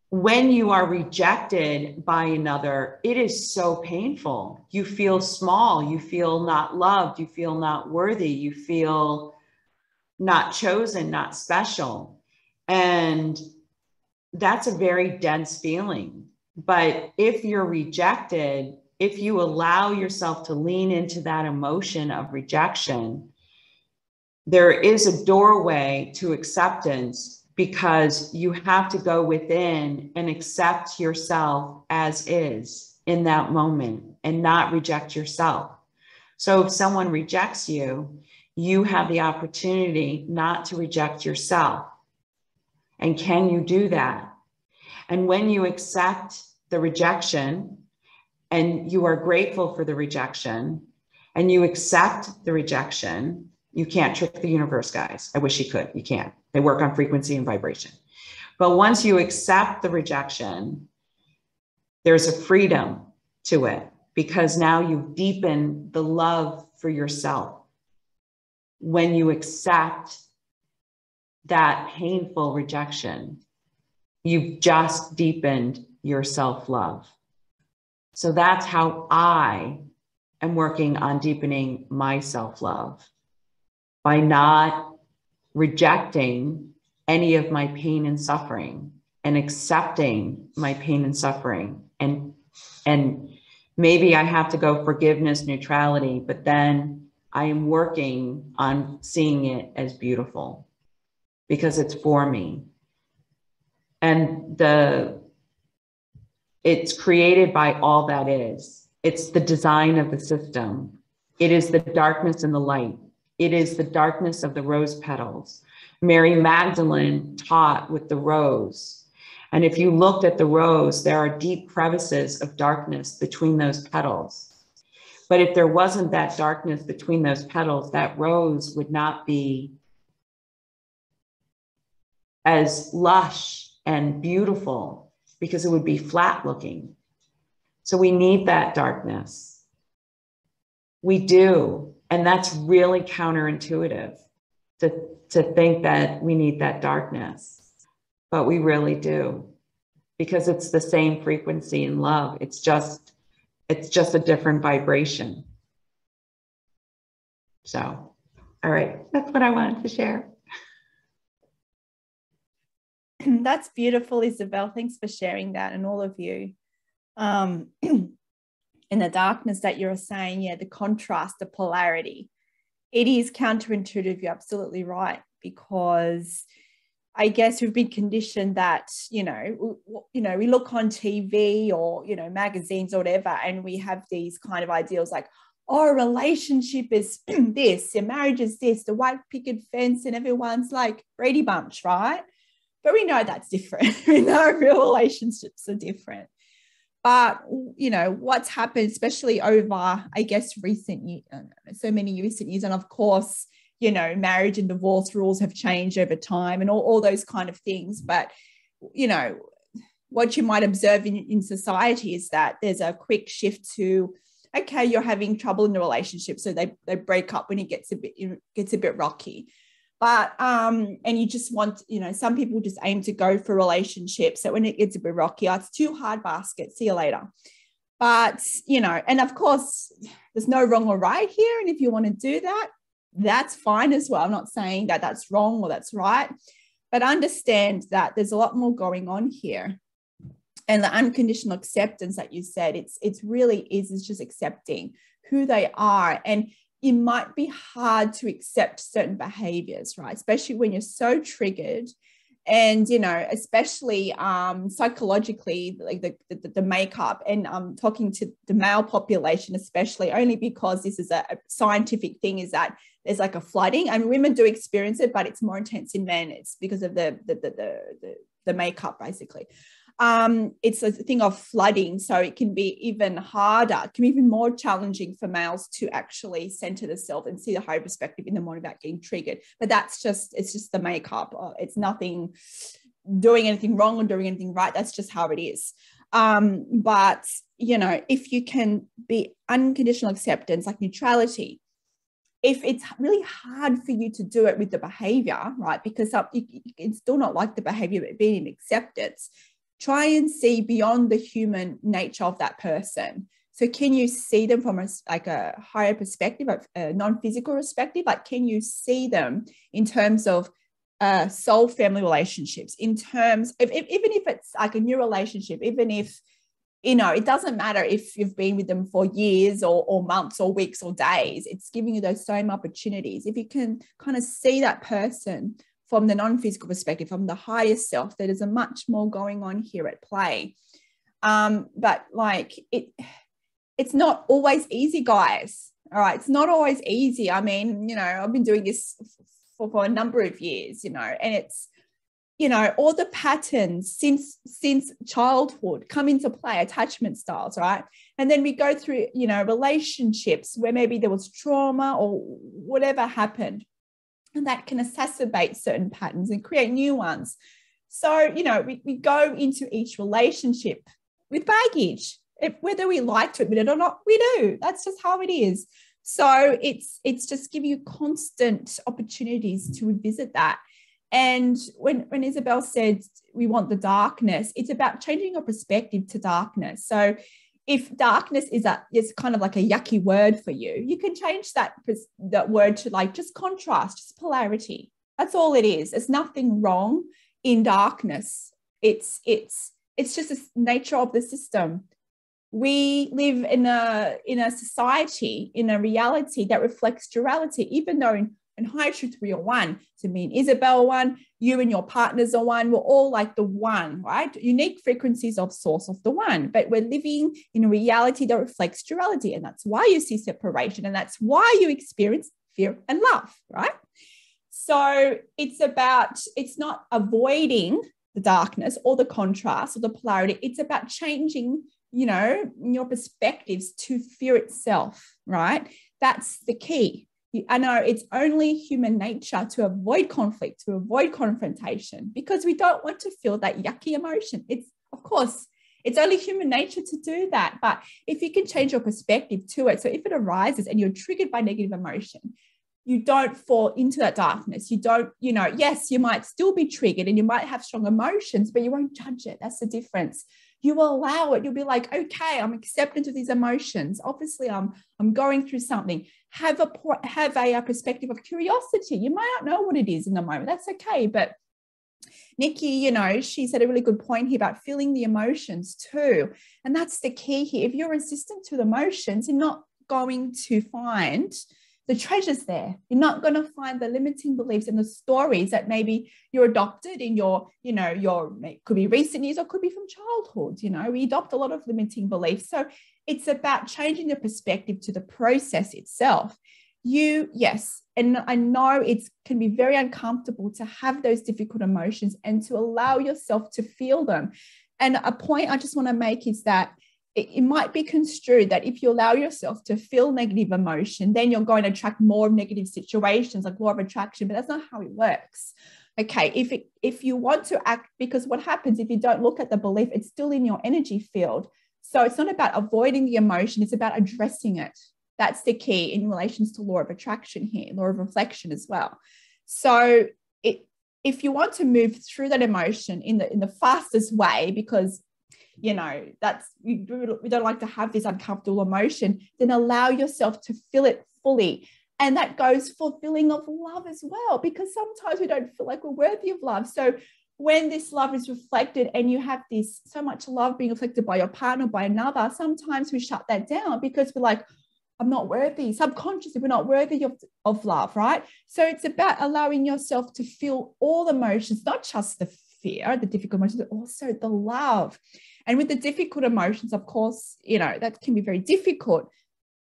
S4: When you are rejected by another, it is so painful. You feel small. You feel not loved. You feel not worthy. You feel not chosen, not special. And that's a very dense feeling. But if you're rejected, if you allow yourself to lean into that emotion of rejection, there is a doorway to acceptance, because you have to go within and accept yourself as is in that moment and not reject yourself. So if someone rejects you, you have the opportunity not to reject yourself. And can you do that? And when you accept the rejection and you are grateful for the rejection and you accept the rejection, you can't trick the universe, guys. I wish you could. You can't. They work on frequency and vibration. But once you accept the rejection, there's a freedom to it, because now you've deepened the love for yourself. when you accept that painful rejection, you've just deepened your self-love. So that's how I am working on deepening my self-love, by not rejecting any of my pain and suffering and accepting my pain and suffering. And maybe I have to go forgiveness, neutrality, but then I am working on seeing it as beautiful because it's for me. And it's created by all that is. It's the design of the system. It is the darkness and the light. It is the darkness of the rose petals. Mary Magdalene taught with the rose. And if you looked at the rose, there are deep crevices of darkness between those petals. But if there wasn't that darkness between those petals, that rose would not be as lush and beautiful because it would be flat looking. So we need that darkness. We do. And that's really counterintuitive to think that we need that darkness. But we really do, because it's the same frequency in love. It's just a different vibration. So, all right, that's what I wanted to share.
S1: That's beautiful, Isabel. Thanks for sharing that, and all of you. In the darkness that you're saying, yeah, the contrast, the polarity, it is counterintuitive. You're absolutely right, because I guess we've been conditioned that, we look on TV or, magazines or whatever, and we have these kind of ideals like, oh, a relationship is this, a marriage is this, the white picket fence, and everyone's like Brady Bunch, right? But we know that's different. We know real relationships are different. But, what's happened, especially over, I guess, so many recent years, and of course, marriage and divorce rules have changed over time and all those kind of things. But, what you might observe in society is that there's a quick shift to, okay, you're having trouble in the relationship, so they break up when it gets a bit rocky. But, and you just want, some people just aim to go for relationships that when it gets a bit rocky, it's too hard basket, see you later. But, and of course, there's no wrong or right here. And if you want to do that, that's fine as well. I'm not saying that that's wrong or that's right, but understand that there's a lot more going on here. And the unconditional acceptance that you said, it's just accepting who they are. And it might be hard to accept certain behaviors, right? Especially when you're so triggered, and, especially psychologically, like the makeup, and I'm talking to the male population, especially, only because this is a scientific thing, is that there's like a flooding, and women do experience it, but it's more intense in men. It's because of the makeup, basically. It's a thing of flooding, so it can be even harder, it can be even more challenging for males to actually center the self and see the higher perspective in the morning without getting triggered. But it's just the makeup. It's nothing doing anything wrong or doing anything right. That's just how it is. But, if you can be unconditional acceptance, like neutrality, if it's really hard for you to do it with the behavior, right, because it's still not like the behavior, but being in acceptance, try and see beyond the human nature of that person. So can you see them from a higher perspective, a non-physical perspective? Like, can you see them in terms of soul family relationships, in terms of, even if it's like a new relationship, even if, it doesn't matter if you've been with them for years or months or weeks or days, it's giving you those same opportunities. If you can kind of see that person from the non-physical perspective, from the higher self, there is a much more going on here at play. But it's not always easy, guys. All right. It's not always easy. I mean, I've been doing this for a number of years, and it's, all the patterns since childhood come into play, attachment styles, right? And then we go through, relationships where maybe there was trauma or whatever happened, and that can exacerbate certain patterns and create new ones. So, we go into each relationship with baggage, whether we like to admit it or not, we do. That's just how it is. So it's just giving you constant opportunities to revisit that. And when Isabel said we want the darkness, it's about changing your perspective to darkness. So if darkness is kind of like a yucky word for you, you can change that word to like just contrast, just polarity. That's all it is. There's nothing wrong in darkness. It's just the nature of the system. We live in a society, in a reality that reflects duality, even though in high truth we are one. So me and Isabel are one, you and your partners are one. We're all like the one, right? Unique frequencies of source of the one, but we're living in a reality that reflects duality. And that's why you see separation. And that's why you experience fear and love, right? So it's not avoiding the darkness or the contrast or the polarity. It's about changing, your perspectives to fear itself, right? That's the key. I know it's only human nature to avoid conflict, to avoid confrontation, because we don't want to feel that yucky emotion. Of course, it's only human nature to do that. But if you can change your perspective to it, so if it arises and you're triggered by negative emotion, you don't fall into that darkness. You don't, yes, you might still be triggered and you might have strong emotions, but you won't judge it. That's the difference. You will allow it. You'll be like, okay, I'm accepting of these emotions. Obviously, I'm going through something. Have a perspective of curiosity. You might not know what it is in the moment. That's okay. But Nikki, she said a really good point here about feeling the emotions too. And that's the key here. If you're resistant to the emotions, you're not going to find the treasures there. You're not going to find the limiting beliefs and the stories that maybe you're adopted in your could be recent years or could be from childhood. We adopt a lot of limiting beliefs. So it's about changing the perspective to the process itself. Yes, and I know it can be very uncomfortable to have those difficult emotions and to allow yourself to feel them. And a point I just want to make is that it might be construed that if you allow yourself to feel negative emotion, then you're going to attract more negative situations, like law of attraction, but that's not how it works. Okay, if you want to act, because what happens if you don't look at the belief, it's still in your energy field. So it's not about avoiding the emotion, it's about addressing it. That's the key in relations to law of attraction here, law of reflection as well. So if you want to move through that emotion in the fastest way, because that's we don't like to have this uncomfortable emotion, then allow yourself to feel it fully. And that goes for feeling of love as well, because sometimes we don't feel like we're worthy of love. So when this love is reflected and you have this so much love being reflected by your partner, by another, sometimes we shut that down because we're like, I'm not worthy. Subconsciously, we're not worthy of love, right? So it's about allowing yourself to feel all emotions, not just the fear, the difficult emotions, but also the love. And with the difficult emotions, of course, that can be very difficult.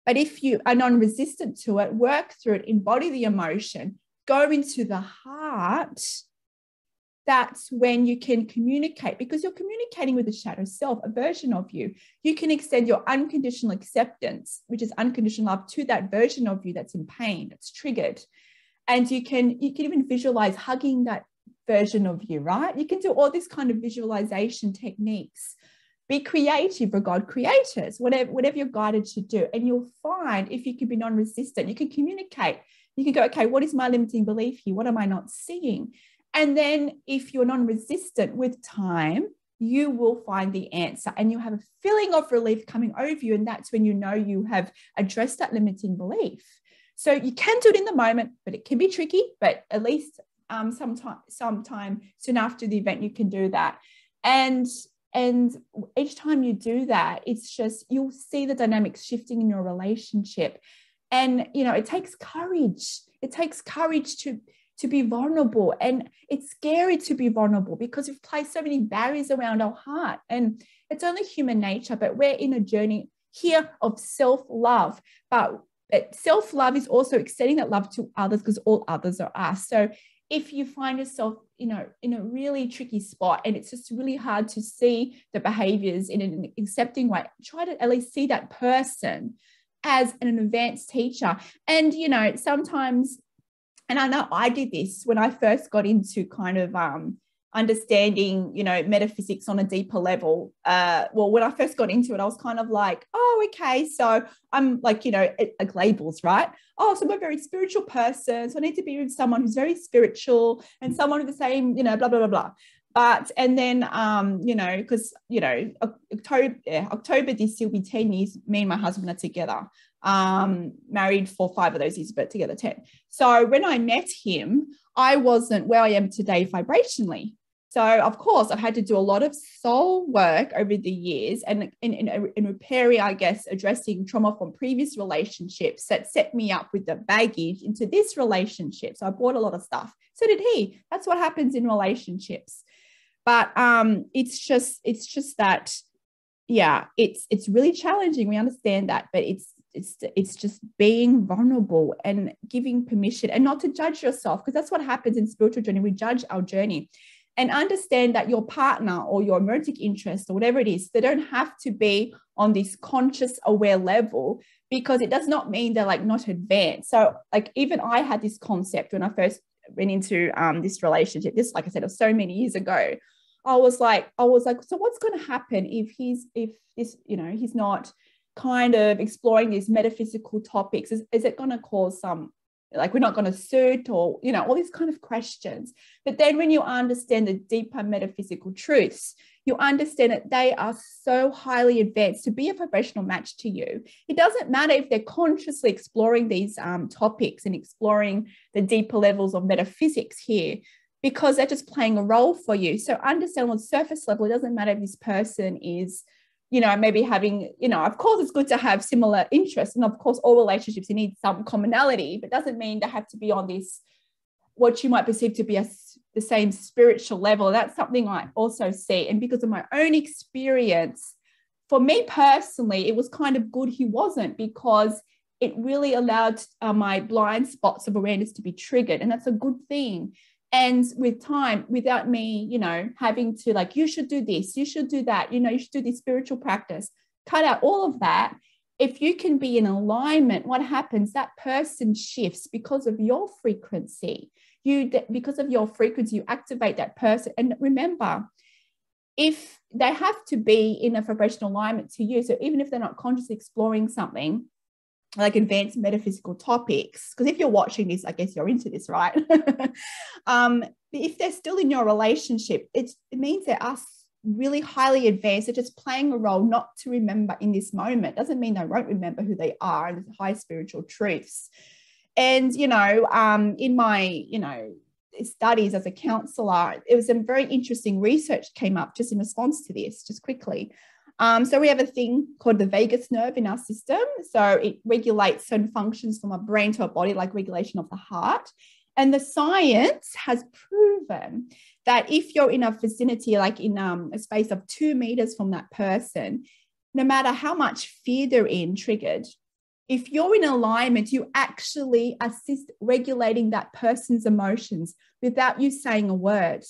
S1: But if you are non-resistant to it, work through it, embody the emotion, go into the heart, that's when you can communicate, because you're communicating with the shadow self, a version of you. You can extend your unconditional acceptance, which is unconditional love, to that version of you that's in pain, that's triggered. And you can even visualize hugging that version of you, right? You can do all these kind of visualization techniques. Be creative, regard creators, whatever you're guided to do. And you'll find if you can be non-resistant, you can communicate. You can go, okay, what is my limiting belief here? What am I not seeing? And then if you're non-resistant with time, you will find the answer and you have a feeling of relief coming over you. And that's when you have addressed that limiting belief. So you can do it in the moment, but it can be tricky, but at least sometime soon after the event, you can do that. And each time you do that, it's just, you'll see the dynamics shifting in your relationship. And, it takes courage. It takes courage to be vulnerable. And it's scary to be vulnerable because we've placed so many barriers around our heart. And it's only human nature, but we're in a journey here of self-love. But self-love is also extending that love to others, because all others are us. So if you find yourself, in a really tricky spot and it's just really hard to see the behaviors in an accepting way, try to at least see that person as an advanced teacher. And, sometimes, and I know I did this when I first got into kind of understanding, metaphysics on a deeper level. Well, when I first got into it, I was kind of like, oh, okay, so I'm like, like labels, right? Oh, so I'm a very spiritual person, so I need to be with someone who's very spiritual and someone with the same, blah, blah, blah, blah. But, and then, because, October this year will be 10 years, me and my husband are together, married for 5 of those years, but together 10. So when I met him, I wasn't where I am today vibrationally. So, of course, I've had to do a lot of soul work over the years and in repairing, I guess, addressing trauma from previous relationships that set me up with the baggage into this relationship. So I bought a lot of stuff. So did he. That's what happens in relationships. But it's just that, yeah, it's really challenging. We understand that, but it's just being vulnerable and giving permission and not to judge yourself, because that's what happens in spiritual journey. We judge our journey. And understand that your partner or your romantic interest or whatever it is, they don't have to be on this conscious aware level, because it does not mean they're like not advanced. So like even I had this concept when I first went into this relationship. This, like I said, was so many years ago. I was like, so what's going to happen if he's not kind of exploring these metaphysical topics? Is it going to cause some, like, we're not going to suit, or, all these kind of questions. But then when you understand the deeper metaphysical truths, you understand that they are so highly advanced to be a vibrational match to you. It doesn't matter if they're consciously exploring these topics and exploring the deeper levels of metaphysics here, because they're just playing a role for you. So understand on surface level, it doesn't matter if this person is, maybe having, of course, it's good to have similar interests. And of course, all relationships, you need some commonality, but doesn't mean they have to be on this, what you might perceive to be the same spiritual level. That's something I also see. And because of my own experience, for me personally, it was kind of good he wasn't, because it really allowed my blind spots of awareness to be triggered. And that's a good thing. And with time, without me, having to like, you should do this, you should do that, you should do this spiritual practice, cut out all of that. If you can be in alignment, what happens? That person shifts because of your frequency. Because of your frequency, you activate that person. And remember, if they have to be in a vibrational alignment to you, so even if they're not consciously exploring something, like advanced metaphysical topics, because if you're watching this, I guess you're into this, right? If they're still in your relationship, it means they are really highly advanced. They're just playing a role not to remember in this moment. Doesn't mean they won't remember who they are and the high spiritual truths. And, in my, studies as a counselor, it was some very interesting research came up just in response to this, just quickly. So we have a thing called the vagus nerve in our system. So it regulates certain functions from our brain to our body, like regulation of the heart. And the science has proven that if you're in a vicinity, like in a space of 2 meters from that person, no matter how much fear they're in triggered, if you're in alignment, you actually assist regulating that person's emotions without you saying a word.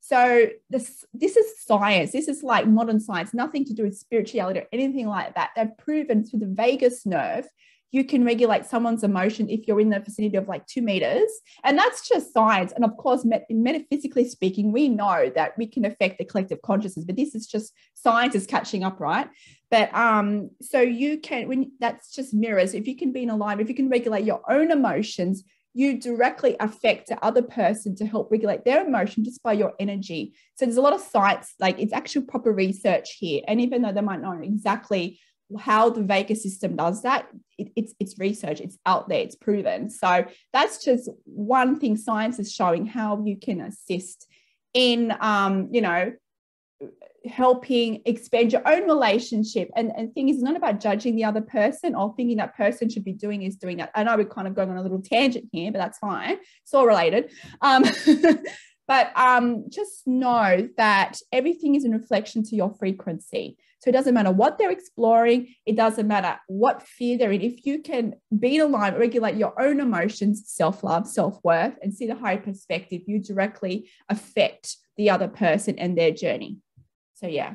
S1: So this is science. This is like modern science, nothing to do with spirituality or anything like that. They've proven through the vagus nerve, you can regulate someone's emotion if you're in the vicinity of like 2 meters. And that's just science. And of course, metaphysically speaking, we know that we can affect the collective consciousness, but this is just science is catching up, right? But so you can, that's just mirrors. If you can be in alignment, if you can regulate your own emotions, you directly affect the other person to help regulate their emotion just by your energy. So there's a lot of science, like it's actual proper research here. And even though they might not know exactly how the vagus system does that, it's research, it's out there, it's proven. So that's just one thing science is showing, how you can assist in, helping expand your own relationship. And thing is, it's not about judging the other person or thinking that person should be doing that. I know we're kind of going on a little tangent here, but that's fine. It's all related. But just know that everything is in reflection to your frequency. So it doesn't matter what they're exploring. It doesn't matter what fear they're in. If you can be in alignment, regulate your own emotions, self-love, self-worth, and see the higher perspective, you directly affect the other person and their journey. So, yeah.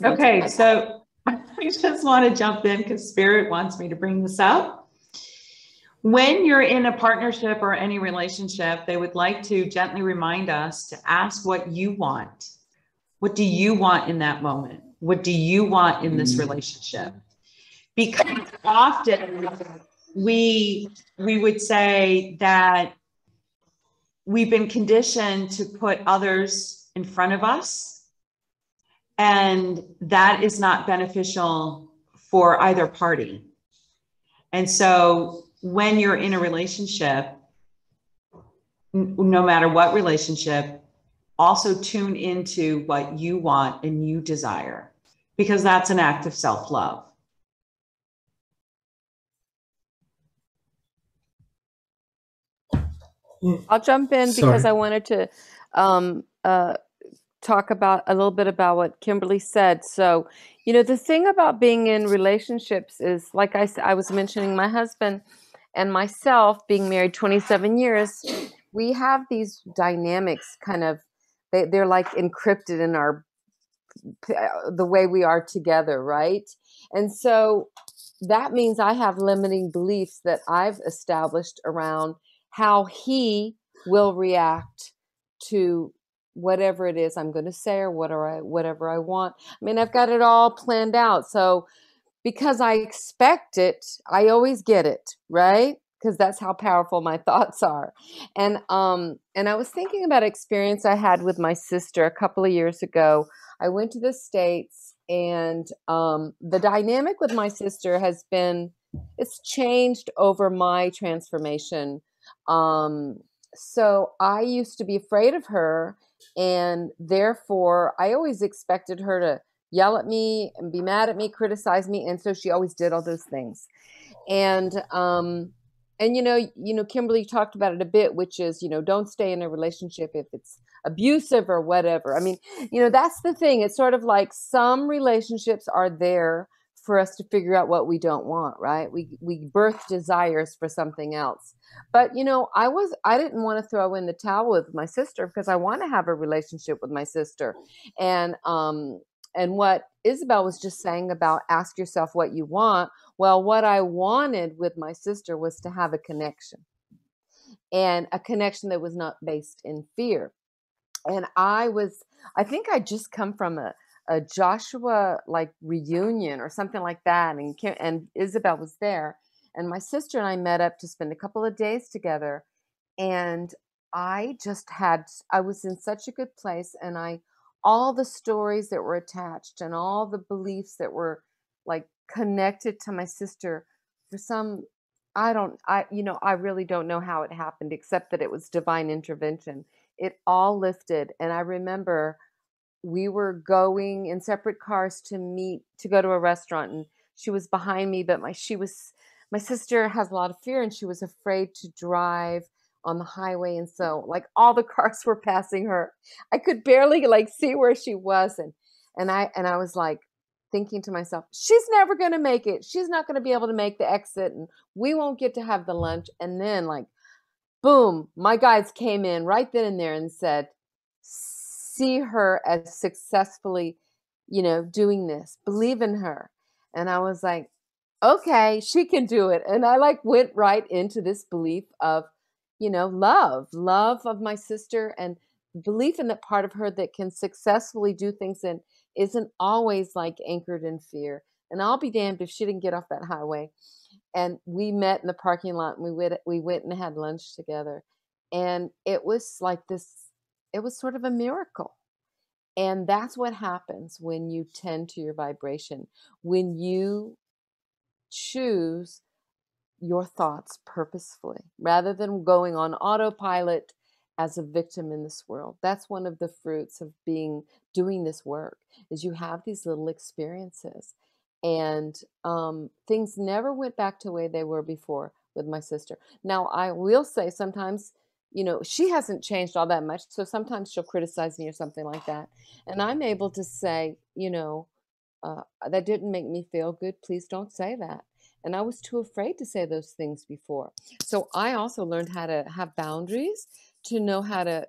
S4: Okay, so I just want to jump in because Spirit wants me to bring this up. When you're in a partnership or any relationship, they would like to gently remind us to ask what you want. What do you want in that moment? What do you want in this relationship? Because often we would say that we've been conditioned to put others in front of us, and that is not beneficial for either party. And so when you're in a relationship, no matter what relationship, also tune into what you want and you desire, because that's an act of self-love.
S2: I'll jump in because I wanted to talk about a little bit about what Kimberly said. So, the thing about being in relationships is, like I was mentioning, my husband and myself being married 27 years, we have these dynamics kind of, they're like encrypted in the way we are together, right? And so that means I have limiting beliefs that I've established around how he will react to whatever it is I'm going to say or whatever I want. I mean, I've got it all planned out. So because I expect it, I always get it, right? Because that's how powerful my thoughts are. And I was thinking about an experience I had with my sister a couple of years ago. I went to the States, and the dynamic with my sister it's changed over my transformation. So I used to be afraid of her, and therefore I always expected her to yell at me and be mad at me, criticize me. And so she always did all those things. And Kimberly talked about it a bit, which is, don't stay in a relationship if it's abusive or whatever. I mean, that's the thing. It's sort of like some relationships are there for us to figure out what we don't want, right? We birth desires for something else. But, I didn't want to throw in the towel with my sister because I want to have a relationship with my sister. And what Isabel was just saying about ask yourself what you want. Well, what I wanted with my sister was to have a connection, and a connection that was not based in fear. And I think I just come from a Joshua like reunion or something like that. And Isabel was there, and my sister and I met up to spend a couple of days together. And I was in such a good place, and all the stories that were attached and all the beliefs that were like connected to my sister I really don't know how it happened, except that it was divine intervention. It all lifted. And I remember we were going in separate cars to go to a restaurant, and she was behind me, but my sister has a lot of fear, and she was afraid to drive on the highway. And so like all the cars were passing her. I could barely like see where she was. And I was like thinking to myself, she's never going to make it. She's not going to be able to make the exit, and we won't get to have the lunch. And then like, boom, my guides came in right then and there and said, see her as successfully, doing this, believe in her. And I was like, okay, she can do it. And I like went right into this belief of, love of my sister, and belief in that part of her that can successfully do things and isn't always like anchored in fear. And I'll be damned if she didn't get off that highway. And we met in the parking lot, and we went and had lunch together. And it was like it was sort of a miracle. And that's what happens when you tend to your vibration, when you choose your thoughts purposefully rather than going on autopilot as a victim in this world. That's one of the fruits of doing this work, is you have these little experiences, and things never went back to the way they were before with my sister. Now, I will say sometimes, she hasn't changed all that much. So sometimes she'll criticize me or something like that. And I'm able to say, that didn't make me feel good. Please don't say that. And I was too afraid to say those things before. So I also learned how to have boundaries, to know how to,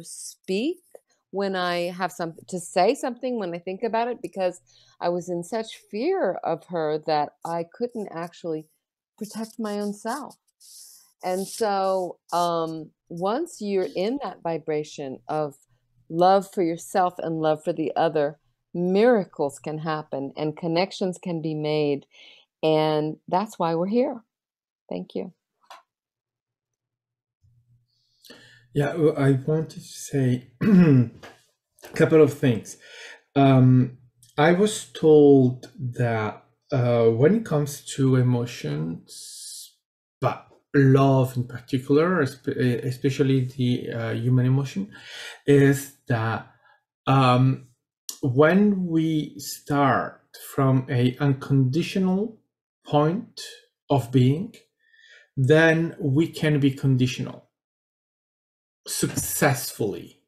S2: speak when I have to say something when I think about it, because I was in such fear of her that I couldn't actually protect my own self. And so once you're in that vibration of love for yourself and love for the other, miracles can happen and connections can be made. And that's why we're here. Thank you.
S3: Yeah, well, I wanted to say a couple of things. I was told that when it comes to emotions, but love in particular, especially the human emotion, is that when we start from an unconditional point of being, then we can be conditional successfully,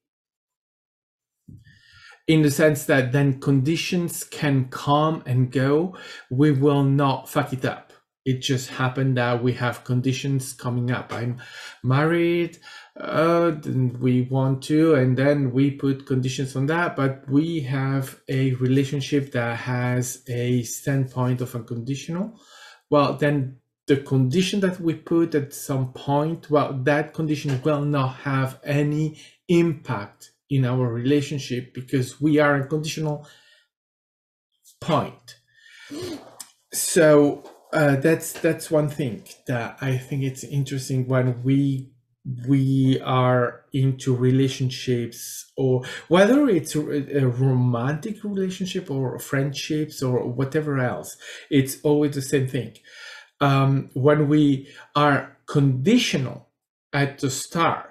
S3: in the sense that then conditions can come and go. We will not fuck it up. It just happened that we have conditions coming up. I'm married, we want to, and then we put conditions on that, but we have a relationship that has a standpoint of unconditional. Well, then the condition that we put at some point, well, that condition will not have any impact in our relationship because we are a conditional point. So that's one thing that I think it's interesting when we are into relationships, or whether it's a romantic relationship or friendships or whatever else, it's always the same thing. When we are conditional at the start,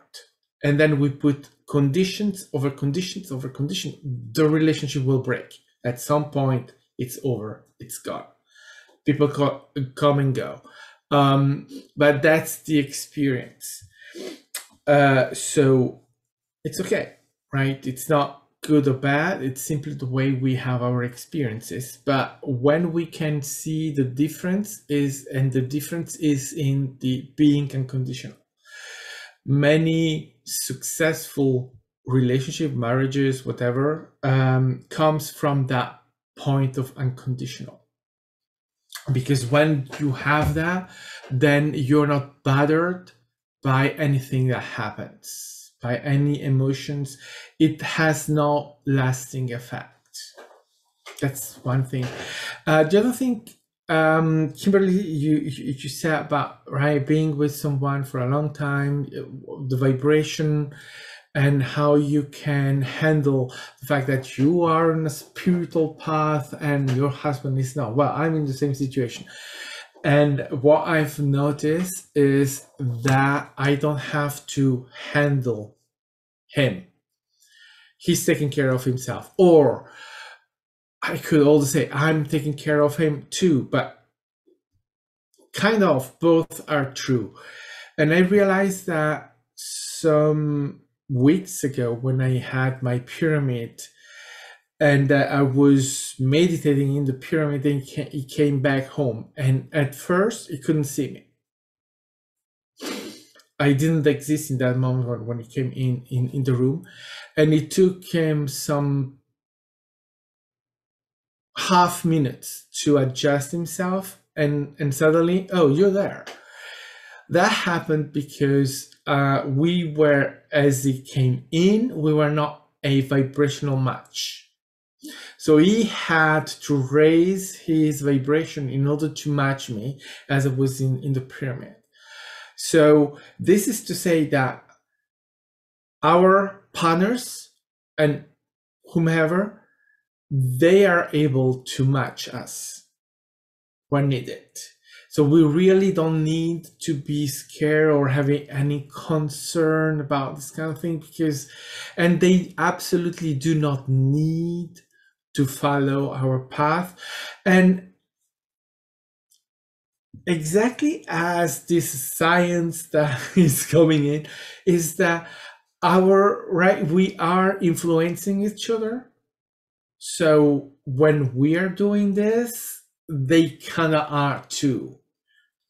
S3: and then we put conditions over conditions over conditions, the relationship will break. At some point, it's over, it's gone. People come and go. But that's the experience. So it's okay, right? It's not good or bad. It's simply the way we have our experiences. But when we can see the difference and the difference is in the being unconditional. Many successful relationship, marriages, whatever, comes from that point of unconditional. Because when you have that, then you're not bothered by anything that happens, by any emotions. It has no lasting effect. That's one thing. The other thing, Kimberly, you said about, right, being with someone for a long time, the vibration, and how you can handle the fact that you are on a spiritual path and your husband is not. Well, I'm in the same situation. And what I've noticed is that I don't have to handle him. He's taking care of himself. Or I could also say I'm taking care of him too, but kind of both are true. And I realized that some weeks ago when I had my pyramid and I was meditating in the pyramid, and he came back home, and at first he couldn't see me. I didn't exist in that moment when he came in the room, and it took him some half minutes to adjust himself, and suddenly, oh, you're there. That happened because we were, as he came in, we were not a vibrational match. So he had to raise his vibration in order to match me as I was in the pyramid. So this is to say that our partners and whomever, they are able to match us when needed. So we really don't need to be scared or having any concern about this kind of thing, and they absolutely do not need to follow our path. And exactly as this science that is coming in is that we are influencing each other. So when we are doing this, they kind of are too.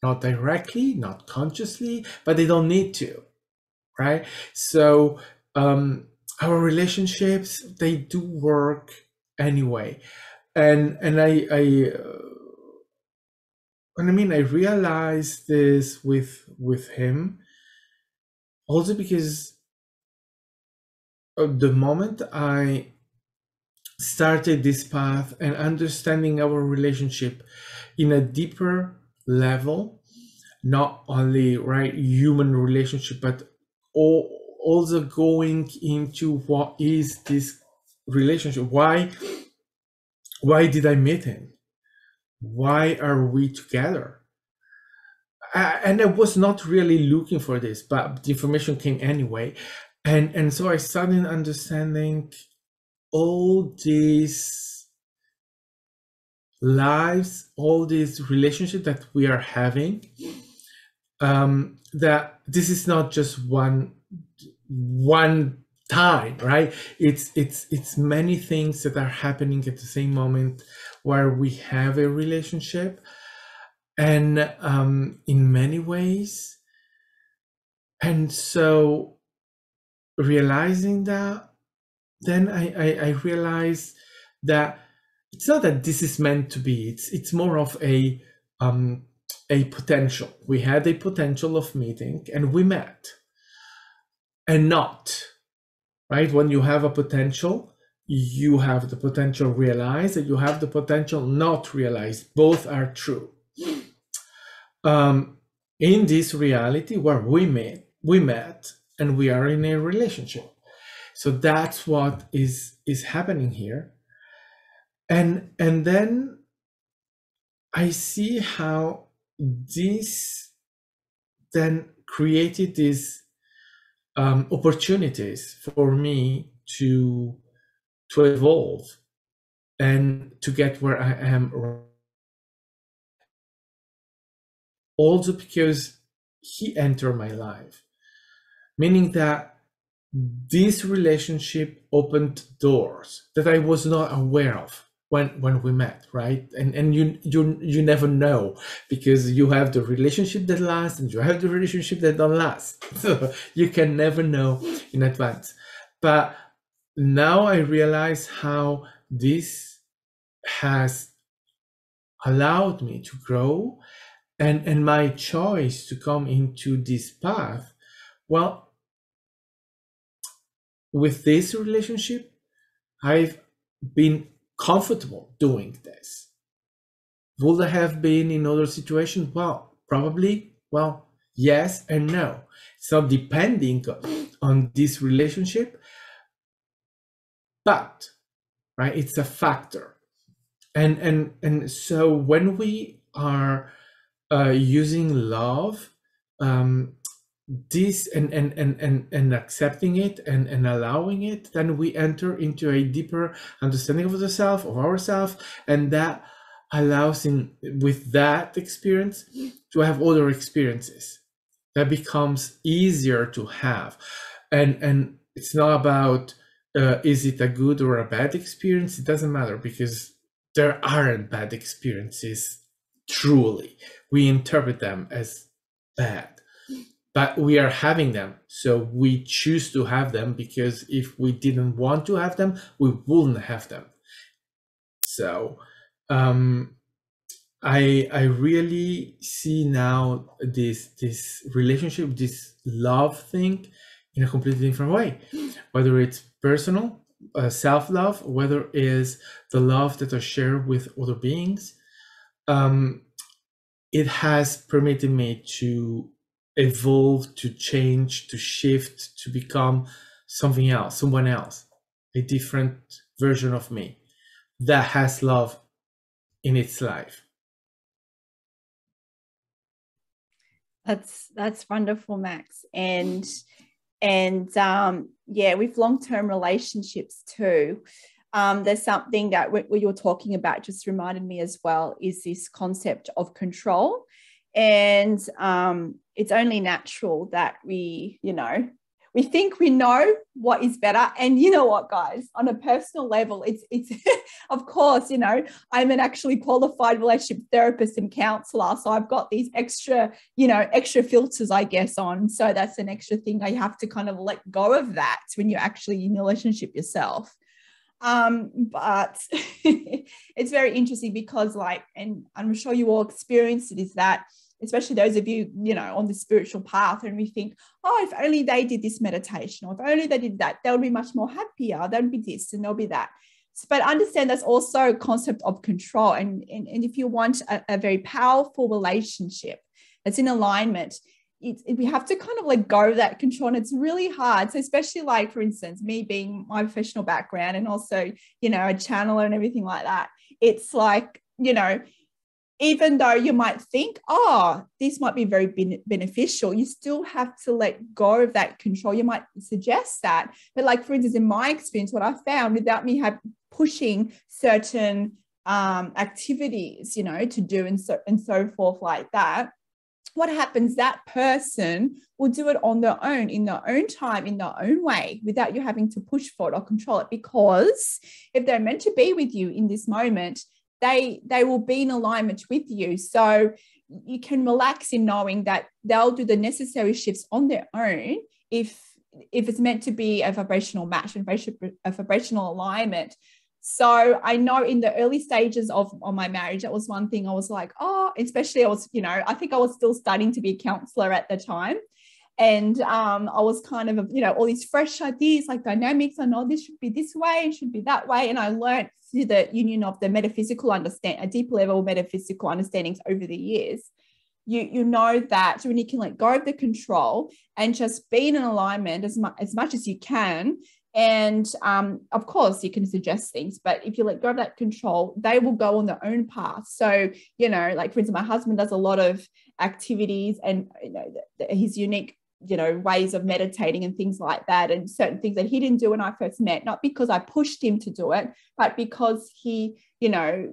S3: Not directly, not consciously, but they don't need to, right? So our relationships, they do work anyway. And And I mean, I realized this with him also because the moment I started this path and understanding our relationship in a deeper level, not only right human relationship, but also going into what is this relationship? Why did I meet him? Why are we together? And I was not really looking for this, but the information came anyway. And so I started understanding all these lives, all these relationships that we are having, that this is not just one time, right? It's many things that are happening at the same moment where we have a relationship. And in many ways, and so realizing that, then I realized that it's not that this is meant to be. It's more of a potential. We had a potential of meeting, and we met, and not right. When you have a potential, you have the potential realized, and you have the potential not realized. Both are true. In this reality where we met, and we are in a relationship. So that's what is happening here. And then I see how this then created these opportunities for me to evolve and to get where I am. Also because he entered my life, meaning that this relationship opened doors that I was not aware of when we met, right? And you never know, because you have the relationship that lasts and you have the relationship that don't last. So you can never know in advance. But now I realize how this has allowed me to grow, and my choice to come into this path. Well, with this relationship, I've been comfortable doing this. Would I have been in other situations? Well, probably. Well, yes and no. It's not depending on this relationship, but right, it's a factor. And so when we are using love, this and accepting it and allowing it, then we enter into a deeper understanding of the self, of ourselves, and that allows with that experience to have other experiences that becomes easier to have. And it's not about is it a good or a bad experience? It doesn't matter, because there aren't bad experiences. Truly, we interpret them as bad, but we are having them, so we choose to have them, because if we didn't want to have them, we wouldn't have them. So I really see now this relationship, this love thing, in a completely different way, whether it's personal self-love, whether it is the love that I share with other beings. It has permitted me to evolve, to change, to shift, to become something else, someone else, a different version of me that has love in its life.
S1: That's wonderful, Max. And yeah, with long-term relationships too, there's something that what you're talking about just reminded me as well, is this concept of control. And it's only natural that we think we know what is better. And you know what, guys, on a personal level, it's of course, I'm an actually qualified relationship therapist and counselor. So I've got these extra filters, I guess, on. So that's an extra thing. I have to kind of let go of that when you're actually in a relationship yourself. But it's very interesting because, like, and I'm sure you all experienced it, is that especially those of you, you know, on the spiritual path, and we think, oh, if only they did this meditation, or if only they did that, they'll be much more happier. They'll be this and they'll be that. But understand that's also a concept of control. And if you want a very powerful relationship that's in alignment, we have to kind of let go of that control, and it's really hard. So especially, like, for instance, me being my professional background and also, you know, a channeler and everything like that, it's like, you know, even though you might think, oh, this might be very beneficial, you still have to let go of that control. You might suggest that, but, like, for instance, in my experience, what I found, without me pushing certain activities, you know, to do and so forth like that, what happens, that person will do it on their own, in their own time, in their own way, without you having to push for it or control it. Because if they're meant to be with you in this moment, they will be in alignment with you. So you can relax in knowing that they'll do the necessary shifts on their own if it's meant to be a vibrational match and a vibrational alignment. So I know in the early stages of my marriage, that was one thing I was like, oh, especially I was, you know, I think I was still studying to be a counselor at the time. And I was kind of, you know, all these fresh ideas, like dynamics. I know this should be this way, it should be that way. And I learned through the union of the metaphysical understanding, a deep level metaphysical understandings over the years. You know that when you can let go of the control and just be in an alignment as much as you can. And of course, you can suggest things, but if you let go of that control, they will go on their own path. So, you know, like, for instance, my husband does a lot of activities, and, you know, his unique, you know, ways of meditating and things like that, and certain things that he didn't do when I first met, not because I pushed him to do it, but because he, you know,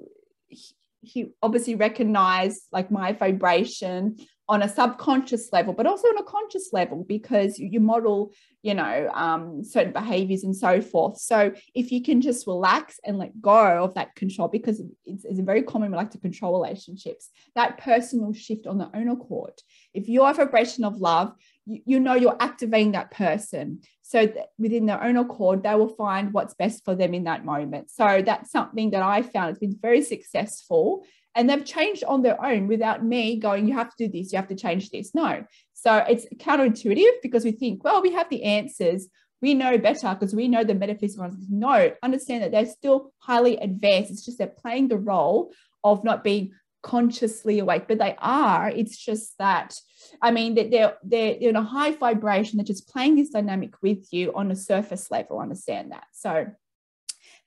S1: he obviously recognized, like, my vibration on a subconscious level, but also on a conscious level, because you model, you know, certain behaviors and so forth. So if you can just relax and let go of that control, because it's very common, we like to control relationships, that person will shift on their own accord. If you're a vibration of love, you know you're activating that person. So within their own accord, they will find what's best for them in that moment. So that's something that I found has been very successful. And they've changed on their own without me going, you have to do this, you have to change this. No. So it's counterintuitive, because we think, well, we have the answers, we know better because we know the metaphysical answers. No, understand that they're still highly advanced. It's just they're playing the role of not being consciously awake, but they are. It's just that, I mean, that they're in a high vibration. They're just playing this dynamic with you on a surface level. Understand that. So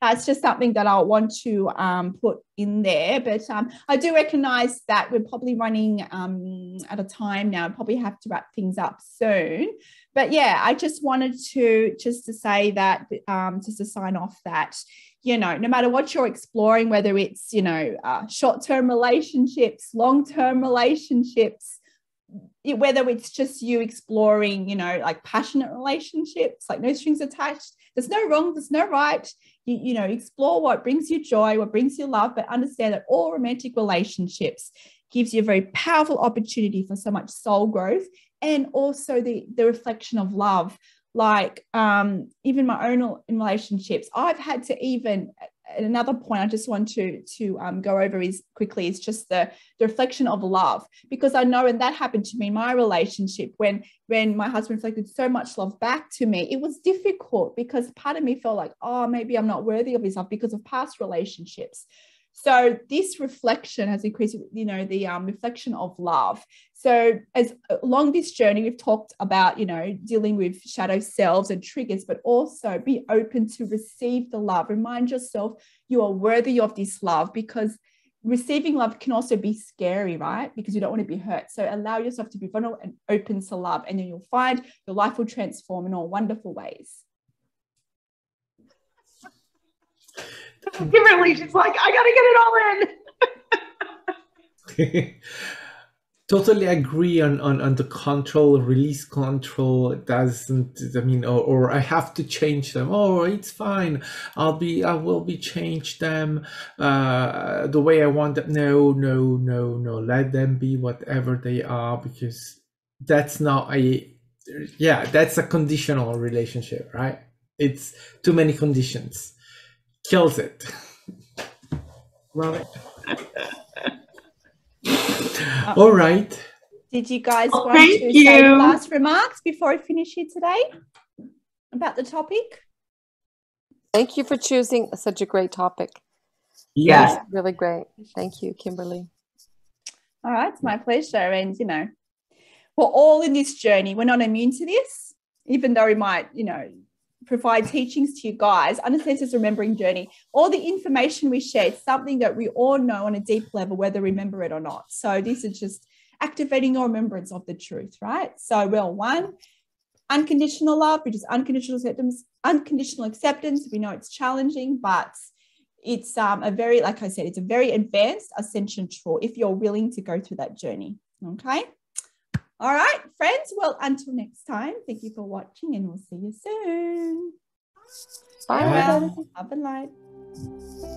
S1: that's just something that I want to put in there. But I do recognize that we're probably running at a time now. I probably have to wrap things up soon. But yeah, I just wanted to say that, just to sign off that, you know, no matter what you're exploring, whether it's, you know, short-term relationships, long-term relationships, whether it's just you exploring, you know, like passionate relationships, like no strings attached, there's no wrong, there's no right. You know, explore what brings you joy, what brings you love, but understand that all romantic relationships gives you a very powerful opportunity for so much soul growth, and also the reflection of love. Like even my own relationships, I've had to even, another point I just want to go over is just the reflection of love, because I know, and that happened to me in my relationship, when my husband reflected so much love back to me, it was difficult, because part of me felt like, oh, maybe I'm not worthy of his love because of past relationships. So this reflection has increased, you know, the reflection of love. So as along this journey, we've talked about, you know, dealing with shadow selves and triggers, but also be open to receive the love. Remind yourself you are worthy of this love, because receiving love can also be scary, right? Because you don't want to be hurt. So allow yourself to be vulnerable and open to love, and then you'll find your life will transform in all wonderful ways.
S4: Kimberly, she's like, I gotta get it all in.
S3: Totally agree on the control, release control. It doesn't, I mean, or I have to change them. Oh, it's fine. I will be change them the way I want them. No. Let them be whatever they are, because that's not that's a conditional relationship, right? It's too many conditions. Kills it.
S4: Love it.
S3: All right.
S1: Did you guys
S4: Well,
S1: want
S4: thank
S1: to
S4: you.
S1: say last remarks before I finish here today about the topic?
S2: Thank you for choosing such a great topic.
S3: Yes.
S2: Really great. Thank you, Kimberly.
S1: All right, it's my pleasure. And, you know, we're all in this journey. We're not immune to this, even though we might, you know, provide teachings to you guys. Understand this remembering journey. All the information we share is something that we all know on a deep level, whether we remember it or not. So this is just activating your remembrance of the truth, right? So, well, one, unconditional love, which is unconditional acceptance. Unconditional acceptance, we know it's challenging, but it's a very, like I said, it's a very advanced ascension tool if you're willing to go through that journey. Okay. All right, friends. Well, until next time, thank you for watching and we'll see you soon.
S2: Bye.
S1: Farewell. Love and light.